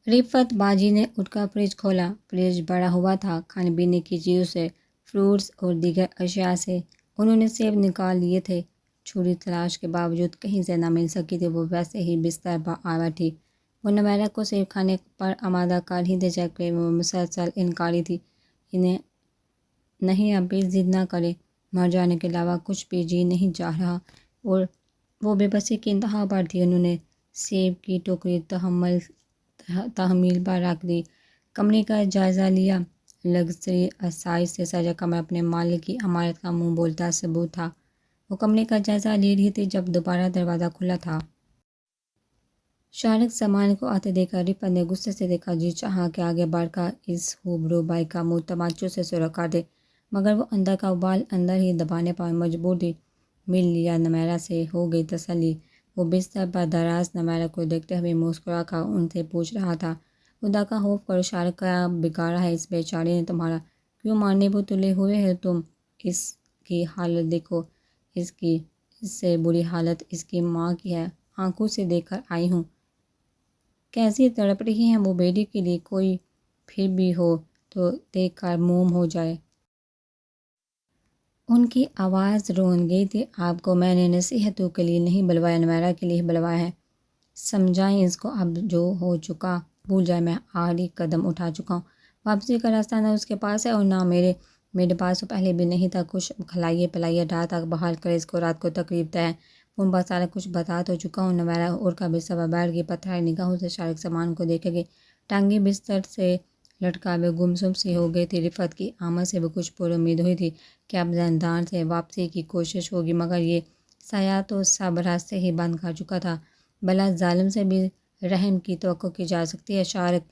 رفت باجی نے اٹھ کر فریج کھولا۔ فریج بڑا ہوا تھا، کھانے پینے کی چیزوں سے، فروٹس اور دیگر اشیاء سے۔ انہوں نے سیب نکال لیے تھے۔ چھری تلاش کے باوجود کہیں سے نہ مل سکی تھی۔ وہ ویسے ہی بستر پر آ بیٹھی۔ وہ نمیرہ کو سیب کھانے پر آمادہ کر ہی دے جبکہ وہ مسلسل انکاری تھی۔ انہیں نہیں ابھی ضد نہ کریں، مر جانے کے علاوہ کچھ بھی جی نہیں چاہ رہا، اور وہ بے بسی کی انتہا پر تھی۔ انہوں نے سیب کی ٹوکری تحمل پر رکھ دی، کمرے کا جائزہ لیا۔ لگژری آسائش سے سجا کمرہ اپنے مالک کی عمارت کا منہ بولتا ثبوت تھا۔ وہ کمرے کا جائزہ لے رہی تھی جب دوبارہ دروازہ کھلا تھا۔ شارق سامان کو آتے دیکھ کر رفت نے غصے سے دیکھا۔ جی چاہا کہ آگے بڑھ کر اس خوبرو بائی کا منہ تمانچوں سے سوراخ کر دے، مگر وہ اندر کا ابال اندر ہی دبانے پر مجبور تھی۔ مل لیا نمیرہ سے ہو گئی تسلی۔ وہ بستر پر دراز نمیرہ کو دیکھتے ہوئے مسکرا کر ان سے پوچھ رہا تھا، خدا کا خوف کرو شارق، کیا بگاڑا ہے اس بیچارے نے تمہارا؟ کیوں مارنے پر تلے ہوئے ہو تم؟ اس کی حالت دیکھو، اس سے بری حالت اس کی ماں کی ہے، آنکھوں سے دیکھ کر آئی ہوں۔ کیسی تڑپ رہی ہیں وہ بیٹی کے لیے، کوئی پھر بھی ہو تو دیکھ کر موم ہو جائے۔ ان کی آواز رون گئی تھی۔ آپ کو میں نے نصیحتوں کے لیے نہیں بلوایا، نمیرہ کے لیے بلوایا ہے۔ سمجھائیں اس کو، اب جو ہو چکا بھول جائے۔ میں آخری قدم اٹھا چکا ہوں۔ واپسی کا راستہ نہ اس کے پاس ہے اور نہ میرے پاس تو پہلے بھی نہیں تھا۔ کچھ کھلائیے پلائیے، رات تک بحال کرے اس کو، رات کو تقریب طے ہے۔ فون پر سارا کچھ بتا تو چکا ہوں۔ نمیرہ اڑ کر بستر پر بیٹھ گئی، پتھرائی نگاہوں سے شارق سامان کو دیکھے گی۔ ٹانگیں بستر سے لٹکا ہوئے گمسم سی ہو گئی تھی۔ رفت کی آمد سے وہ کچھ پر امید ہوئی تھی کہ اب زندان سے واپسی کی کوشش ہوگی، مگر یہ سایہ تو سب راستے ہی بند کر چکا تھا۔ بھلا ظالم سے بھی رحم کی توقع کی جا سکتی ہے؟ شارق،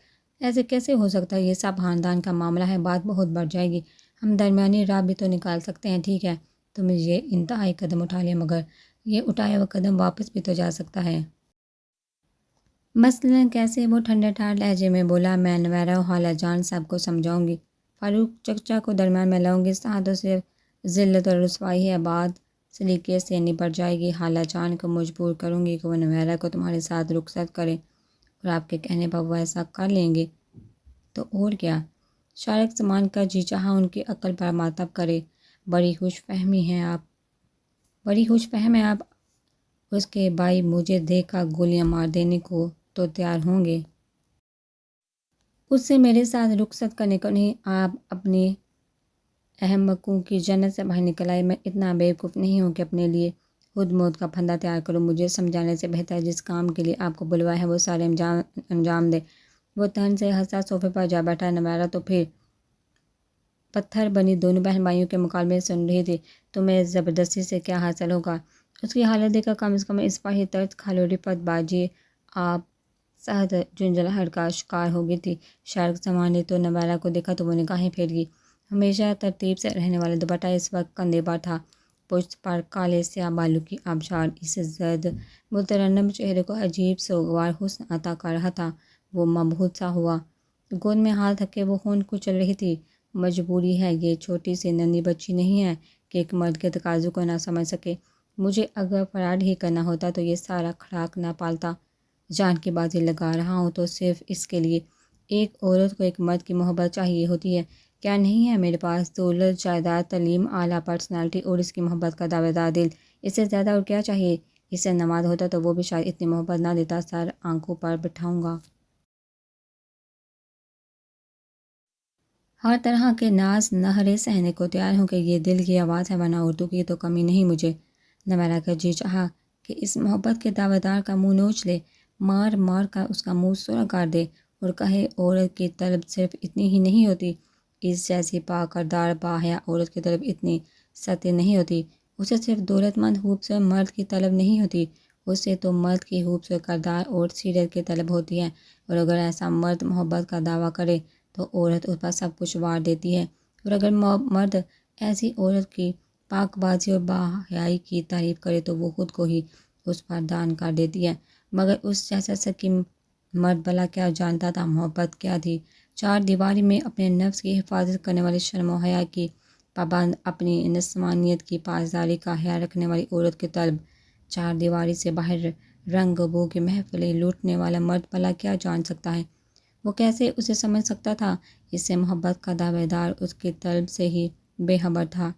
ایسے کیسے ہو سکتا ہے؟ یہ سب خاندان کا معاملہ ہے، بات بہت بڑھ جائے گی۔ ہم درمیانی راہ بھی تو نکال سکتے ہیں۔ ٹھیک ہے، تم نے یہ انتہائی قدم اٹھا لیا، مگر یہ اٹھایا ہوا قدم واپس بھی تو جا سکتا ہے۔ مثلاً کیسے؟ وہ ٹھنڈے ٹھار لہجے میں بولا۔ میں نمیرہ و خالہ جان سب کو سمجھاؤں گی، فاروق چچا کو درمیان میں لاؤں گی، اس طرح تو صرف ذلت اور رسوائی ہے۔ بات سلیقے سے نپٹ جائے گی۔ خالہ جان کو مجبور کروں گی کہ وہ نمیرہ کو تمہارے ساتھ رخصت کریں، اور آپ کے کہنے پر وہ ایسا کر لیں گے تو اور کیا؟ شارق سامان کا جی چاہا ان کی عقل پر ماتب کرے۔ بڑی خوش فہم ہے آپ۔ اس کے بھائی مجھے دیکھ کر گولیاں مار دینے کو تو تیار ہوں گے۔ اس سے میرے ساتھ رخصت کرنے کو نہیں۔ آپ اپنی احمقوں کی جنت سے باہر نکل آئے۔ میں اتنا بیوقوف نہیں ہوں کہ اپنے لیے خود موت کا پھندا تیار کروں۔ مجھے سمجھانے سے بہتر جس کام کے لیے آپ کو بلوایا ہے وہ سارے انجام دے۔ وہ تن سے ہنسا صوفے پر جا بیٹھا۔ نمیرہ تو پھر پتھر بنی دونوں بہن بھائیوں کے مکالمے سن رہی تھی۔ تمہیں زبردستی سے کیا حاصل ہوگا؟ اس کی حالت دیکھ کر کم از کم اس پر ہی ترس کھا لو رفت باجی۔ آپ سخت جھنجھلاہٹ کا شکار ہو گئی تھی۔ شارق سامان نے تو نمیرہ کو دیکھا تو وہ نگاہیں پھیر گئی۔ ہمیشہ ترتیب سے رہنے والا دوپٹہ اس وقت کندھے پر تھا، پشت پر کالے سیاہ بالوں کی آبشار اس زرد مترنم چہرے کو عجیب سوگوار حسن عطا کر رہا تھا۔ وہ مبہوت سا ہوا، گود میں ہاتھ رکھے وہ خون کچل رہی تھی۔ مجبوری ہے، یہ چھوٹی سی ننھی بچی نہیں ہے کہ ایک مرد کے تقاضوں کو نہ سمجھ سکے۔ مجھے اگر فرار ہی کرنا ہوتا تو یہ سارا کھڑاک نہ پالتا۔ جان کی بازی لگا رہا ہوں تو صرف اس کے لیے۔ ایک عورت کو ایک مرد کی محبت چاہیے ہوتی ہے، کیا نہیں ہے میرے پاس؟ دولت، جائیداد، تعلیم، اعلیٰ پرسنالٹی اور اس کی محبت کا دعوے دار دل، اس سے زیادہ اور کیا چاہیے؟ اس سے نماد ہوتا تو وہ بھی شاید اتنی محبت نہ دیتا۔ سر آنکھوں پر بٹھاؤں گا، ہر طرح کے ناز نخرے سہنے کو تیار ہوں کہ یہ دل کی آواز ہے، ورنہ اردو کی تو کمی نہیں مجھے۔ نمیرہ کا جی چاہا کہ اس محبت کے دعوے دار کا منہ نوچ لے، مار مار کر اس کا منہ سرخ کر دے، اور کہے عورت کی طلب صرف اتنی ہی نہیں ہوتی، اس جیسی پاک کردار باحیا عورت کی طلب اتنی سطحی نہیں ہوتی۔ اسے صرف دولت مند خوبصورت مرد کی طلب نہیں ہوتی، اسے تو مرد کی خوبصورت کردار اور سیرت کی طلب ہوتی ہے۔ اور اگر ایسا مرد محبت کا دعویٰ کرے تو عورت اس پر سب کچھ وار دیتی ہے، اور اگر مرد ایسی عورت کی پاک بازی اور باحیائی کی تعریف کرے تو وہ خود کو ہی اس پر دان کر دیتی ہے۔ مگر اس جیسا سکیم مرد بھلا کیا جانتا تھا محبت کیا تھی؟ چار دیواری میں اپنے نفس کی حفاظت کرنے والی، شرم و حیا کی پابند، اپنی نفسانیت کی پاسداری کا خیال رکھنے والی عورت کی طلب۔ چار دیواری سے باہر رنگ بو کی محفلیں لوٹنے والا مرد بھلا کیا جان سکتا ہے؟ وہ کیسے اسے سمجھ سکتا تھا؟ اس سے محبت کا دعوے دار اس کی طلب سے ہی بے خبر تھا۔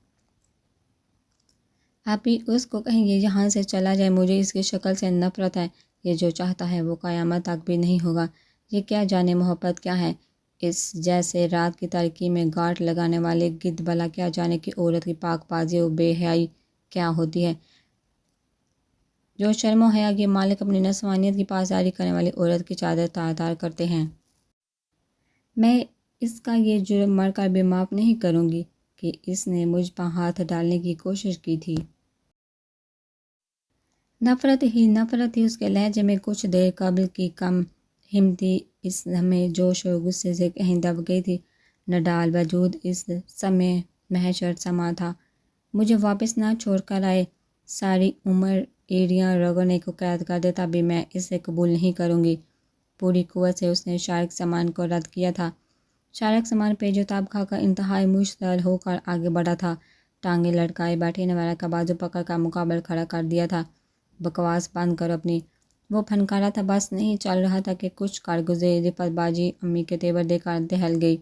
آپ ہی اس کو کہیں گے یہاں سے چلا جائے، مجھے اس کی شکل سے نفرت ہے، یہ جو چاہتا ہے وہ قیامت تک بھی نہیں ہوگا۔ یہ کیا جانے محبت کیا ہے؟ اس جیسے رات کی تاریکی میں گاٹھ لگانے والے گدھ بھلا کیا جانے کہ عورت کی پاک بازی و بے حیائی کیا ہوتی ہے؟ جو شرم و حیا کے مالک اپنی نسوانیت کی پاسداری کرنے والی عورت کی چادر تار تار کرتے ہیں۔ میں اس کا یہ جرم مر کر بھی معاف نہیں کروں گی کہ اس نے مجھ پر ہاتھ ڈالنے کی کوشش کی تھی۔ نفرت ہی اس کے لہجے میں کچھ دیر قبل کی کم ہمتی اس ہمیں جوش و غصے سے کہیں دب گئی تھی۔ نڈال وجود اس سمے محشر سما تھا۔ مجھے واپس نہ چھوڑ کر آئے، ساری عمر ایڑیاں رگڑنے کو قید کر دے تب بھی میں اسے قبول نہیں کروں گی۔ پوری قوت سے اس نے شارک سامان کو رد کیا تھا۔ شارک سامان پہ جو تاب کھا کر انتہائی مشتعل ہو کر آگے بڑھا تھا۔ ٹانگیں لٹکائے بیٹھے نویرا کا بازو پکڑ کر مقابل کھڑا کر دیا تھا۔ بکواس بند کر اپنی، وہ پھنکارا تھا، بس نہیں چل رہا تھا کہ کچھ کارگزے رفعت باجی امی کے تیور دے کر دہل گئی۔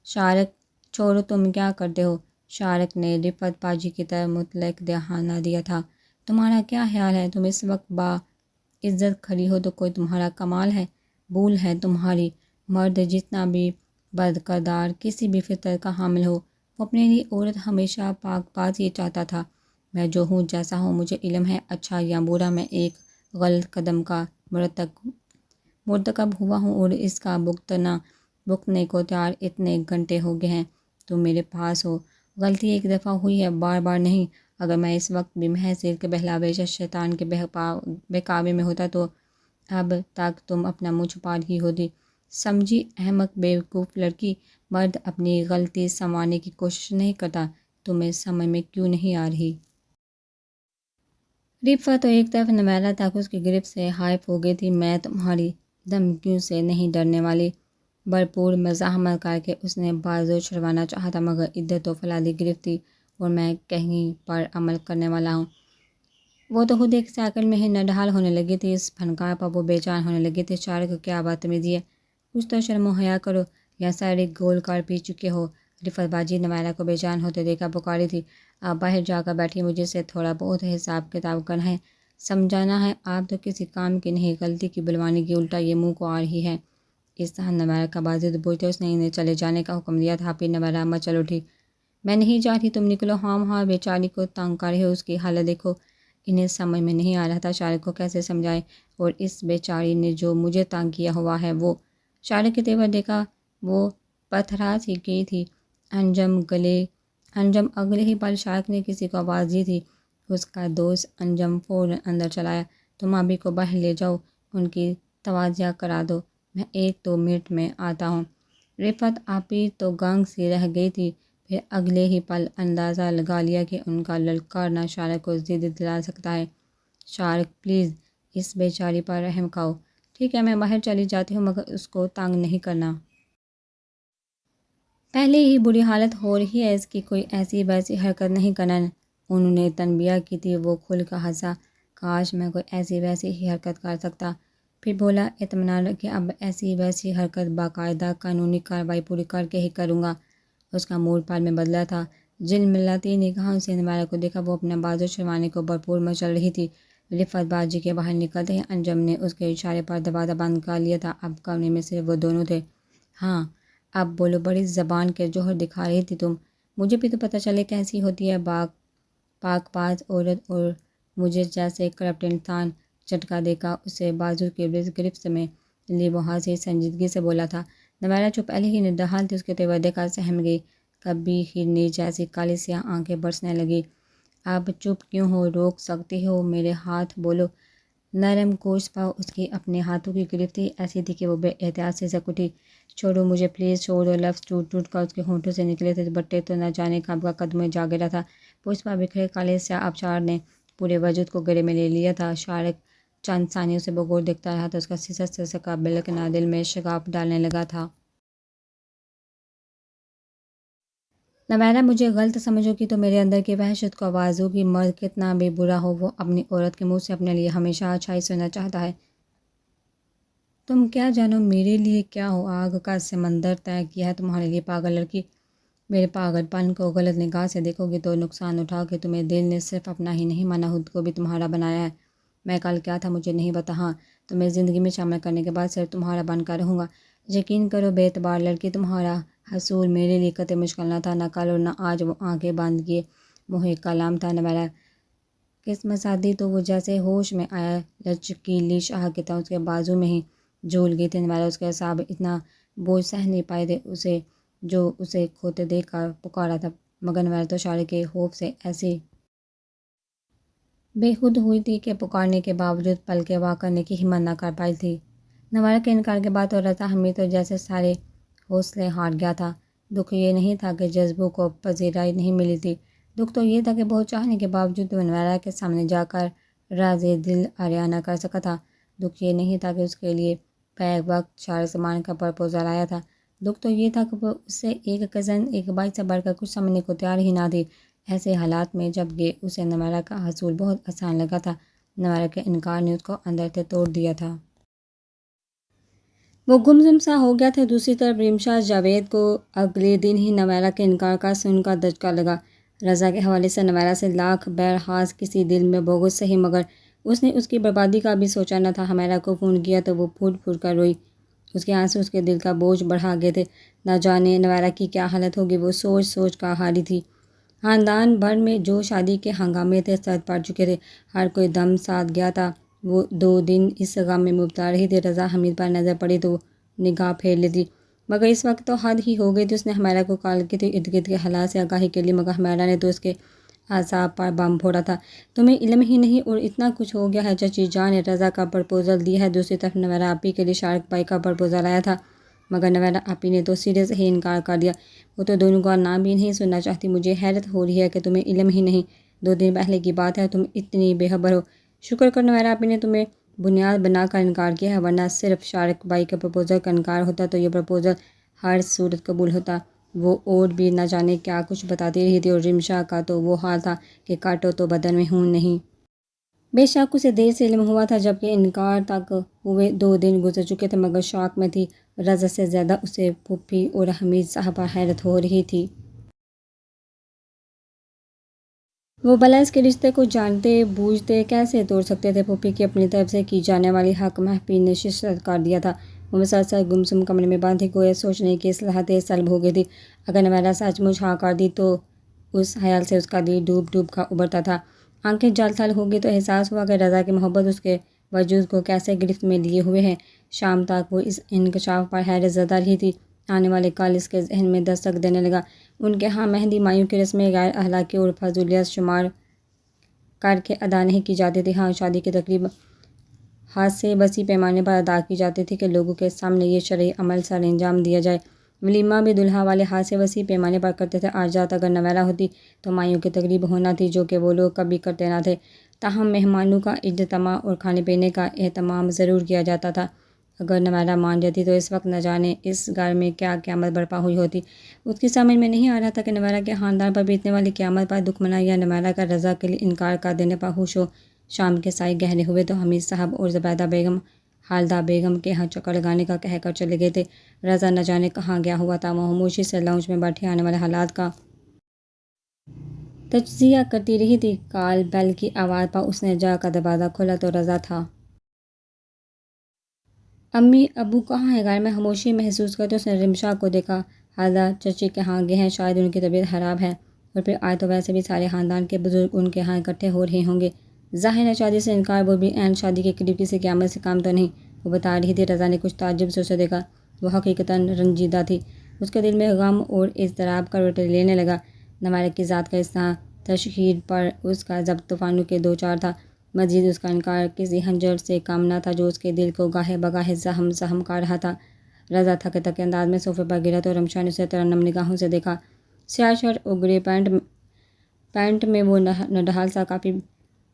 شارک چھوڑو، تم کیا کرتے ہو؟ شارک نے رفعت باجی کی طرف مطلق دہانہ دیا تھا۔ تمہارا کیا خیال ہے؟ تم اس وقت با عزت کھڑی ہو تو کوئی تمہارا کمال ہے؟ بھول ہے تمہاری، مرد جتنا بھی بدکردار کسی بھی فطرت کا حامل ہو، وہ اپنے لیے عورت ہمیشہ پاک باز ہی چاہتا تھا۔ میں جو ہوں جیسا ہوں، مجھے علم ہے اچھا یا برا، میں ایک غلط قدم کا مرتکب ہوا ہوں اور اس کا بھگتنے کو تیار اتنے گھنٹے ہو گئے ہیں۔ تم میرے پاس ہو، غلطی ایک دفعہ ہوئی ہے، بار بار نہیں۔ اگر میں اس وقت بھی محض سیر کے بہلاوے یا شیطان کے بہکاوے میں ہوتا تو اب تک تم اپنا منہ چھپا رہی ہوتی۔ سمجھی احمق بیوقوف لڑکی، مرد اپنی غلطی سنوارنے کی کوشش نہیں کرتا، تمہیں سمجھ میں کیوں نہیں آ رہی؟ رفعت تو ایک طرف نویرا تک اس کی گرفت سے حائف ہو گئی تھی۔ میں تمہاری دھمکیوں سے نہیں ڈرنے والی، بھرپور مزاحمت کر کے اس نے بازو چھڑوانا چاہا تھا، مگر عدت و فولادی گرفت تھی اور میں کہیں پر عمل کرنے والا ہوں۔ وہ تو خود ایک سیکنڈ میں ہی نڈھال ہونے لگی تھی۔ اس فنکار پر وہ بے چین ہونے لگی تھی۔ شارک کیا بدتمیزی ہے، کچھ تو شرم و حیا کرو، یا سارے گول کار پی چکے ہو؟ رفعت باجی نویرا کو بے چین ہوتے دیکھا پکاری تھی۔ آپ باہر جا کر بیٹھی، مجھے سے تھوڑا بہت حساب کتاب کرنا ہے، سمجھانا ہے۔ آپ تو کسی کام کی نہیں، غلطی کی بلوانی کی، الٹا یہ منہ کو آ رہی ہے۔ اس طرح نویرا کا بازو دبوچتے اس نے انہیں چلے جانے کا حکم دیا تھا۔ پھر نویرا مچل اٹھی، میں نہیں جاتی، تم نکلو۔ ہاں بیچاری کو تنگ کر رہے ہو، اس کی حالت دیکھو۔ انہیں سمجھ میں نہیں آ رہا تھا شارک کو کیسے سمجھائے، اور اس بیچاری نے جو مجھے تنگ کیا ہوا ہے وہ۔ شارک کے تیور دیکھا، وہ پتھرا سی گئی تھی۔ انجم اگلے ہی پل شارک نے کسی کو آواز دی تھی۔ اس کا دوست انجم فوراً اندر چلایا، تم ابھی کو باہر لے جاؤ، ان کی توازیہ کرا دو، میں 1-2 منٹ میں آتا ہوں۔ رفعت آپی تو گنگ سی رہ گئی تھی، پھر اگلے ہی پل اندازہ لگا لیا کہ ان کا للکارنا شارک کو ضد دلا سکتا ہے۔ شارک پلیز اس بیچاری پر رحم کھاؤ۔ ٹھیک ہے، میں باہر چلی جاتی ہوں، مگر اس کو تنگ نہیں کرنا۔ پہلے ہی بری حالت ہو رہی ہے اس کی، کوئی ایسی ویسی حرکت نہیں کرنا۔ انہوں نے تنبیہ کی تھی۔ وہ کھل کر ہنسا، کاش میں کوئی ایسی ویسی ہی حرکت کر سکتا۔ پھر بولا، اطمینان رکھیں، اب ایسی ویسی حرکت باقاعدہ قانونی کارروائی پوری کر کے ہی کروں گا۔ اس کا موڈ پل میں بدلا تھا۔ جھلملاتی نگاہوں سے نویرا کو دیکھا، وہ اپنا بازو چھڑوانے کو بھرپور مچل رہی تھی۔ رفعت باجی کے باہر نکلتے ہی انجم نے اس کے اشارے پر دروازہ بند کر لیا تھا۔ اب کمرے میں صرف وہ دونوں تھے۔ ہاں اب بولو، بڑی زبان کے جوہر دکھا رہی تھی تم، مجھے بھی تو پتہ چلے کیسی ہوتی ہے پاک باز عورت۔ اور مجھے جیسے کرپٹ انسان جھٹکا دے کر اسے بازو کی گرفت میں لی، وہ ہنسی سنجیدگی سے بولا تھا۔ نویرا جو پہلے ہی نڈھال تھی، اس کے تیور دیکھ کر سہم گئی، کبھی ہرنی جیسی کالی سیاہ آنکھیں برسنے لگی۔ اب چپ کیوں ہو، روک سکتی ہو میرے ہاتھ، بولو۔ نرم گوشت پر اس کی اپنے ہاتھوں کی گرفت ایسی تھی کہ وہ بے احتیاط سے سک اٹھی۔ چھوڑو مجھے پلیز، چھوڑو۔ لفظ ٹوٹ ٹوٹ کر اس کے ہونٹوں سے نکلے تھے، بٹے تو نہ جانے کب کا قدم میں جا گرا تھا۔ پشت پر بکھرے کالے سیاہ آبشار نے پورے وجود کو گرے میں لے لیا تھا۔ شارک چند ثانیوں سے بغور دیکھتا رہا تو اس کا سست سے سکا بلکنا دل میں شگاف ڈالنے لگا تھا۔ نویرا، مجھے غلط سمجھو گی تو میرے اندر کی وحشت کو آواز ہوگی۔ مرد کتنا بھی برا ہو، وہ اپنی عورت کے منہ سے اپنے لیے ہمیشہ اچھائی سننا چاہتا ہے۔ تم کیا جانو میرے لیے کیا ہو، آگ کا سمندر طے کیا ہے تمہارے لیے پاگل لڑکی۔ میرے پاگل پن کو غلط نگاہ سے دیکھو گے تو نقصان اٹھاؤ گے۔ تمہیں دل نے صرف اپنا ہی نہیں مانا، خود کو بھی تمہارا بنایا ہے۔ میں کل کیا تھا مجھے نہیں پتا، ہاں تمہیں زندگی میں شامل کرنے کے بعد صرف تمہارا بن کر رہوں گا۔ یقین کرو بے اعتبار لڑکی، تمہارا حصول میرے لیے قطعی مشکل نہ تھا، نہ کل اور نہ آج۔ وہ آنکھیں باندھ کیے منہ ایک کلام تھا، نویرا قسمت ساتھی تو وہ جیسے ہوش میں آیا لچکیلی شاہ کی طرح اس کے بازو میں ہی جھول گئی تھی۔ نویرا اس کے اعصاب اتنا بوجھ سہ نہیں پائے تھے اسے جو اسے کھوتے دیکھ کر پکارا تھا، مگر نویرا تو شاعر کے خوف سے ایسی بے خود ہوئی تھی کہ پکارنے کے باوجود پلکیں وا کرنے کی ہمت نہ کر پائی تھی۔ نویرا کے انکار کے بعد تو رضا حمید تو جیسے سارے حوصلے ہار گیا تھا۔ دکھ یہ نہیں تھا کہ جذبوں کو پذیرائی نہیں ملی تھی، دکھ تو یہ تھا کہ بہت چاہنے کے باوجود وہ نویرا کے سامنے جا کر راز دل عریاں نہ کر سکا تھا۔ دکھ یہ نہیں تھا کہ اس کے لیے بیک وقت شار زمان کا پرپوزل آیا تھا، دکھ تو یہ تھا کہ وہ اس سے ایک کزن ایک بھائی سے بڑھ کر کچھ سمجھنے کو تیار ہی نہ تھی۔ ایسے حالات میں جب کہ اسے نویرا کا حصول بہت آسان لگا تھا، نویرا کے انکار نے اس کو اندر سے توڑ دیا تھا۔ وہ گمسم سا ہو گیا تھا۔ دوسری طرف رمشا جاوید کو اگلے دن ہی نویرا کے انکار کا سن کا دھچکا لگا۔ رضا کے حوالے سے نویرا سے لاکھ بہرحاص کسی دل میں بغض سہی، مگر اس نے اس کی بربادی کا بھی سوچا نہ تھا۔ ہمیرا کو فون کیا تو وہ پھوٹ پھوٹ کر روئی، اس کے آنسو اس کے دل کا بوجھ بڑھا گئے تھے۔ نہ جانے نویرا کی کیا حالت ہوگی، وہ سوچ سوچ کر ہاری تھی۔ خاندان بھر میں جو شادی کے ہنگامے تھے سرد پڑ چکے تھے، ہر کوئی دم ساتھ گیا تھا۔ وہ 2 دن اس غم میں مبتلا رہی تھی۔ رضا حمید پر نظر پڑی تو نگاہ پھیر لیتی، مگر اس وقت تو حد ہی ہو گئی تھی۔ اس نے ہمیرا کو کال کی تھی ارد گرد کے حالات سے آگاہی کے لیے، مگر ہمیرا نے تو اس کے اعصاب پر بم پھوڑا تھا۔ تمہیں علم ہی نہیں اور اتنا کچھ ہو گیا ہے، چچی جان نے رضا کا پرپوزل دیا ہے۔ دوسری طرف نویرا آپی کے لیے شارق بھائی کا پرپوزل آیا تھا، مگر نویرا آپی نے تو سرے سے ہی انکار کر دیا، وہ تو دونوں کا نام بھی نہیں سننا چاہتی۔ مجھے حیرت ہو رہی ہے کہ تمہیں علم ہی نہیں، 2 دن پہلے کی بات ہے، تم اتنی بے خبر ہو۔ شکر کر نویرا آپی نے تمہیں بنیاد بنا کر انکار کیا ہے، ورنہ صرف شارق بھائی کے پرپوزل کا انکار ہوتا تو یہ پرپوزل ہر صورت قبول ہوتا۔ وہ اور بھی نہ جانے کیا کچھ بتاتی رہی تھی، اور رمشا کا تو وہ حال تھا کہ کاٹو تو بدن میں خون نہیں۔ بے شک اسے دیر سے علم ہوا تھا، جبکہ انکار تک ہوئے 2 دن گزر چکے تھے، مگر شوق میں تھی۔ رضا سے زیادہ اسے پھوپھی اور حمید صاحب پر حیرت ہو رہی تھی۔ وہ بھلا اس کے رشتے کو جانتے بوجھتے کیسے توڑ سکتے تھے؟ پھوپھی کی اپنی طرف سے کی جانے والی حق محفی نے شکست کر دیا تھا۔ وہ مسلسل گمسم کمرے میں بند تھی، گویا سوچنے کی صلاحیت سلب ہو گئی تھی۔ اگر نویرا سچ مچ ہاں کر دی تو اس خیال سے اس کا دل ڈوب ڈوب کر ابھرتا تھا۔ آنکھیں جل تھل ہو گئی تو احساس ہوا کہ رضا کی محبت اس کے وجود کو کیسے گرفت میں لیے ہوئے ہے۔ شام تک وہ اس انکشاف پر حیرت زدہ رہی تھی۔ آنے والے کل اس کے ذہن میں دستک دینے لگا۔ ان کے ہاں مہندی مایوں کی رسمیں غیر اخلاقی اور فضولیت شمار کر کے ادا نہیں کی جاتی تھی۔ ہاں شادی کی تقریب حد سے وسیع پیمانے پر ادا کی جاتی تھی کہ لوگوں کے سامنے یہ شرعی عمل سر انجام دیا جائے۔ ولیمہ بھی دلہا والے حد سے وسیع پیمانے پر کرتے تھے۔ آج رات اگر نویرا ہوتی تو مایوں کی تقریب ہونا تھی، جو کہ وہ لوگ کبھی کرتے نہ تھے۔ تاہم مہمانوں کا اجتماع اور کھانے پینے کا اہتمام ضرور کیا جاتا تھا۔ اگر نویرا مان جاتی تو اس وقت نہ جانے اس گھر میں کیا قیامت برپا ہوئی ہوتی۔ اس کی سمجھ میں نہیں آ رہا تھا کہ نویرا کے خاندان پر بیتنے والی قیامت پر دکھ منائے یا نویرا کا رضا کے لیے انکار کر دینے پر خوش ہو۔ شام کے سائے گہرے ہوئے تو حمید صاحب اور زبیدہ بیگم خالدہ بیگم کے ہاں چکر لگانے کا کہہ کر چلے گئے تھے۔ رضا نہ جانے کہاں گیا ہوا تھا۔ وہ خاموشی سے لاؤنج میں بیٹھی آنے والے حالات کا تجزیہ کرتی رہی تھی۔ کال بیل کی آواز پر اس نے جا کر دروازہ کھولا تو رضا تھا۔ امی ابو کہاں ہیں؟ گھر میں خاموشی محسوس کرتے اس نے رمشا کو دیکھا۔ خالدہ چچی کے ہاں گئے ہیں، شاید ان کی طبیعت خراب ہے، اور پھر آج تو ویسے بھی سارے خاندان کے بزرگ ان کے ہاں اکٹھے ہو رہے ہوں گے۔ ظاہر ہے شادی سے انکار، وہ بھی عین شادی کے قریب، کسی قیامت سے کام تو نہیں، وہ بتا رہی تھی۔ رضا نے کچھ تعجب سے اسے دیکھا، وہ حقیقتاً رنجیدہ تھی۔ اس کے دل میں غم اور اضطراب کروٹیں لینے لگا۔ نویرا کی ذات کا اس طرح تشہیر پر اس کا ضبط طوفانوں کے دو چار تھا۔ مزید اس کا انکار کسی خنجر سے کم نہ تھا جو اس کے دل کو گاہے بگاہے زخم زخم کر رہا تھا۔ رضا تھکے تھکے انداز میں صوفے پر گرا تو رمشا نے اسے ترنم نگاہوں سے دیکھا۔ سیاہ شرٹ اور گرے پینٹ میں وہ نڈھال سا کافی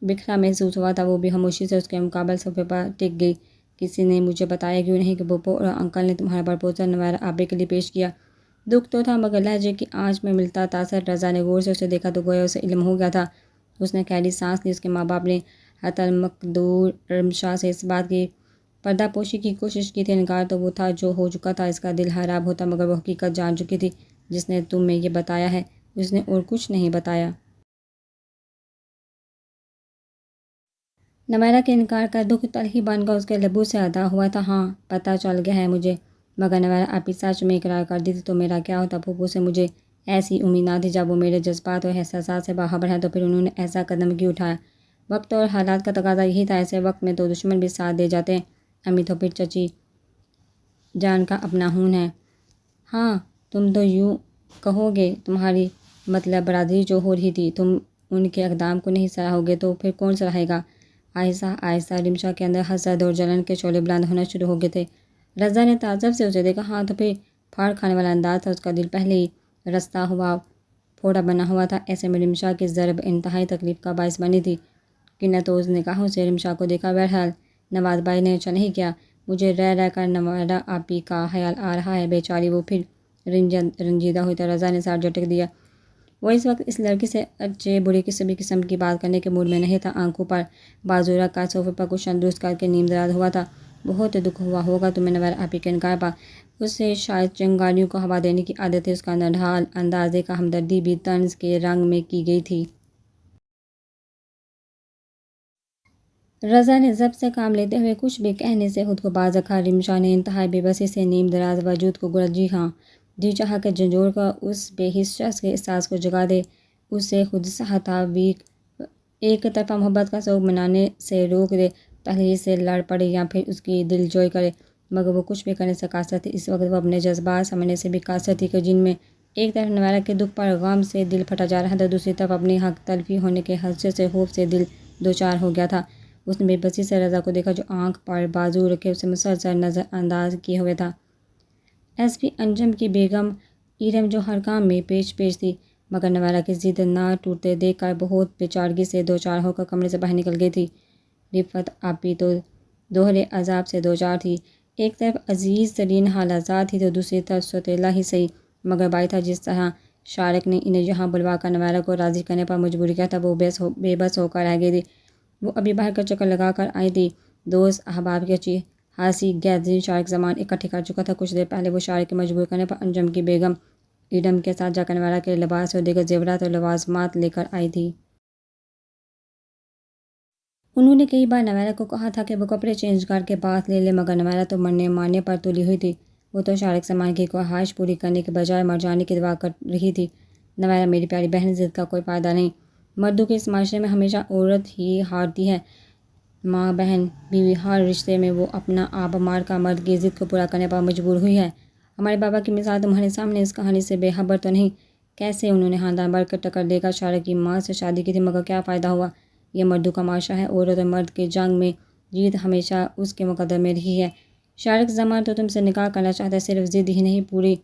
بکھرا محسوس ہوا تھا۔ وہ بھی خاموشی سے اس کے مقابل صوفے پر ٹک گئی۔ کسی نے مجھے بتایا کیوں نہیں کہ پھوپھو اور انکل نے تمہارا پرپوزل نویرا آپے کے لیے پیش کیا؟ دکھ تو تھا، مگر لہجے کی آنچ میں ملتا تاثر۔ رضا نے غور سے اسے دیکھا تو گویا اسے علم ہو گیا تھا۔ اس نے گہری سانس لی۔ اس کے ماں باپ نے حتی المقدور رمشا سے اس بات کی پردہ پوشی کی کوشش کی تھی، انکار تو وہ تھا جو ہو چکا تھا، اس کا دل حیران ہوتا، مگر وہ حقیقت جان چکی تھی۔ جس نے تمہیں یہ بتایا ہے، اس نے اور کچھ نہیں بتایا۔ نویرا کے انکار کا دکھ تل ہی بن کر اس کے لبوں سے ادا ہوا تھا۔ ہاں، پتہ چل گیا ہے مجھے، مگر نویرا آپ سچ میں اقرار کر دی تھی تو میرا کیا ہوتا؟ پھوپھو سے مجھے ایسی امید نہ تھی۔ جب وہ میرے جذبات اور احساسات سے باخبر ہیں تو پھر انہوں نے ایسا قدم کیوں اٹھایا؟ وقت اور حالات کا تقاضا یہی تھا، ایسے وقت میں تو دشمن بھی ساتھ دے جاتے ہیں۔ امی تو پھر چچی جان کا اپنا خون ہے۔ ہاں، تم تو یوں کہو گے تمہاری مطلب برادری جو ہو رہی تھی، تم ان کے اقدام کو نہیں سراہو گے تو پھر کون سراہے گا؟ آہستہ آہستہ رمشا کے اندر حسد اور جلن کے شعلے بلند ہونا شروع ہو گئے تھے۔ رضا نے تعجب سے اسے دیکھا۔ ہاں تو پھر پھاڑ کھانے والا انداز تھا، اس کا دل پہلے ہی رستہ ہوا پھوڑا بنا ہوا تھا۔ ایسے میں رمشا کی ضرب انتہائی تکلیف کا باعث بنی تھی۔ کنتوز نگاہوں سے رمشا کو دیکھا۔ بہرحال نواز بھائی نے اچھا نہیں کیا، مجھے رہ رہ کر نویرا آپی کا خیال آ رہا ہے، بیچاری وہ پھر رنجیدہ ہوئی تو رضا نے سر جھٹک دیا۔ وہ اس وقت اس لڑکی سے اچھے برے کسی بھی قسم کی بات کرنے کے موڈ میں نہیں تھا۔ آنکھوں پر بازو رکھ کر صوفے پر کچھ درست کر کے نیم دراز ہوا تھا۔ بہت دکھ ہوا ہوگا تمہیں نویرا آپی کے انکار پر۔ اسے شاید چنگاریوں کو ہوا دینے کی عادت ہے۔ اس کا نڈھال انداز دیکھ کر ہمدردی بھی طنز کے رنگ میں کی گئی تھی۔ رضا نے ضبط سے کام لیتے ہوئے کچھ بھی کہنے سے خود کو باز رکھا۔ رمشا نے انتہائی بے بسی سے نیم دراز وجود کو گرد جی ہاں، جی چاہا کہ جھنجھوڑ کر اس بے حس شخص کے احساس کو جگا دے۔ اسے خود سہا تھا ایک طرفہ محبت کا شوق منانے سے روک دے، تحریر سے لڑ پڑے یا پھر اس کی دل جوئی کرے، مگر وہ کچھ بھی کرنے سے قاصر تھی۔ اس وقت وہ اپنے جذبات سمجھنے سے بھی قاصر تھی کہ جن میں ایک طرف نویرا کے دکھ پر غم سے دل پھٹا جا رہا تھا، دوسری طرف اپنی حق تلفی ہونے کے خدشے سے خوف سے دل دوچار ہو گیا تھا۔ اس نے بے بسی سے رضا کو دیکھا جو آنکھ پر بازو رکھے اسے مسلسل نظر انداز کیے ہوئے تھا۔ ایس پی انجم کی بیگم ایرم جو ہر کام میں پیش تھی، مگر نویرا کی ضد نہ ٹوٹتے دیکھ کر بہت بےچارگی سے دوچار ہو کر کمرے سے باہر نکل گئی تھی۔ رفعت آپی تو دوہرے عذاب سے دوچار تھی۔ ایک طرف عزیز ترین حالات تھی تو دوسری طرف سوتیلا ہی صحیح، مگر بائی تھا جس طرح شارق نے انہیں یہاں بلوا کر نویرا کو راضی کرنے پر مجبور کیا تھا، وہ بے بس ہو کر رہ گئی تھی۔ وہ ابھی باہر کا چکر لگا کر آئی تھی۔ دوست احباب کی اچھی خاصی گیدرنگ شارق سامان اکٹھے کر چکا تھا۔ کچھ دیر پہلے وہ شارق کے مجبور کرنے پر انجم کی بیگم ایڈم کے ساتھ جا کر نویرا کے لباس اور دیگر زیورات اور لوازمات لے کر آئی تھی۔ انہوں نے کئی بار نویرا کو کہا تھا کہ وہ کپڑے چینج کر کے باتھ لے لے، مگر نویرا تو مرنے مارنے پر تلی ہوئی تھی۔ وہ تو شارق سامان کی خواہش پوری کرنے کے بجائے مر جانے کی دعا کر رہی تھی۔ نویرا میری پیاری بہن، ضد کا کوئی فائدہ نہیں۔ مردوں کے اس معاشرے میں ہمیشہ عورت ہی ہارتی ہے۔ ماں، بہن، بیوی، ہر رشتے میں وہ اپنا آپ مار کر مرد کی ضد کو پورا کرنے پر مجبور ہوئی ہے۔ ہمارے بابا کی مثال تمہارے سامنے اس کہانی سے بے خبر تو نہیں؟ کیسے انہوں نے خاندان بھر کر ٹکر دے کر شارق کی ماں سے شادی کی تھی، مگر کیا فائدہ ہوا؟ یہ مردوں کا معاشرہ ہے، عورت اور مرد کے جنگ میں جیت ہمیشہ اس کے مقدر میں رہی ہے۔ شارق زمان تو تم سے نکاح کرنا چاہتا ہے، صرف ضد ہی نہیں، پوری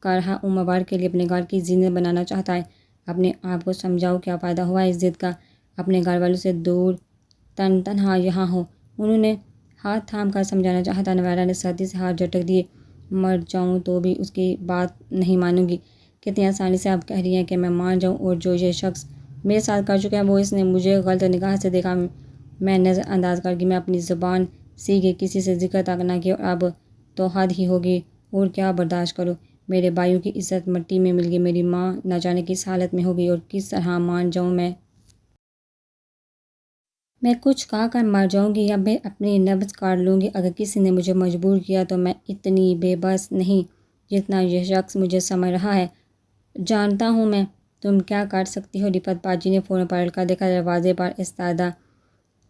کارہا عمر بھر کے لیے اپنے گھر کی زینت بنانا چاہتا ہے۔ اپنے آپ کو سمجھاؤ، کیا فائدہ ہوا اس ضد کا؟ اپنے گھر والوں سے دور تنہا یہاں ہو۔ انہوں نے ہاتھ تھام کر سمجھانا چاہا تھا۔ نویرا نے سختی سے ہاتھ جھٹک دیے۔ مر جاؤں تو بھی اس کی بات نہیں مانوں گی۔ کتنی آسانی سے آپ کہہ رہی ہیں کہ میں مان جاؤں، اور جو یہ شخص میرے ساتھ کر چکا ہے وہ اس نے مجھے غلط نگاہ سے دیکھا، میں نظر انداز کر گئی، میں اپنی زبان سی گئی، کسی سے ذکر تک نہ کیا، اور اب تو حد ہی ہوگی، اور کیا برداشت کروں؟ میرے بھائیوں کی عزت مٹی میں مل گئی، میری ماں نہ جانے کس حالت میں ہوگی، اور کس طرح مان جاؤں میں کچھ کہا کر مر جاؤں گی یا میں اپنی نبض کاٹ لوں گی؟ اگر کسی نے مجھے مجبور کیا تو میں اتنی بے بس نہیں جتنا یہ شخص مجھے سمجھ رہا ہے۔ جانتا ہوں میں، تم کیا کر سکتی ہو؟ رفعت باجی نے فوراً پلٹ کر دیکھا۔ دروازے پر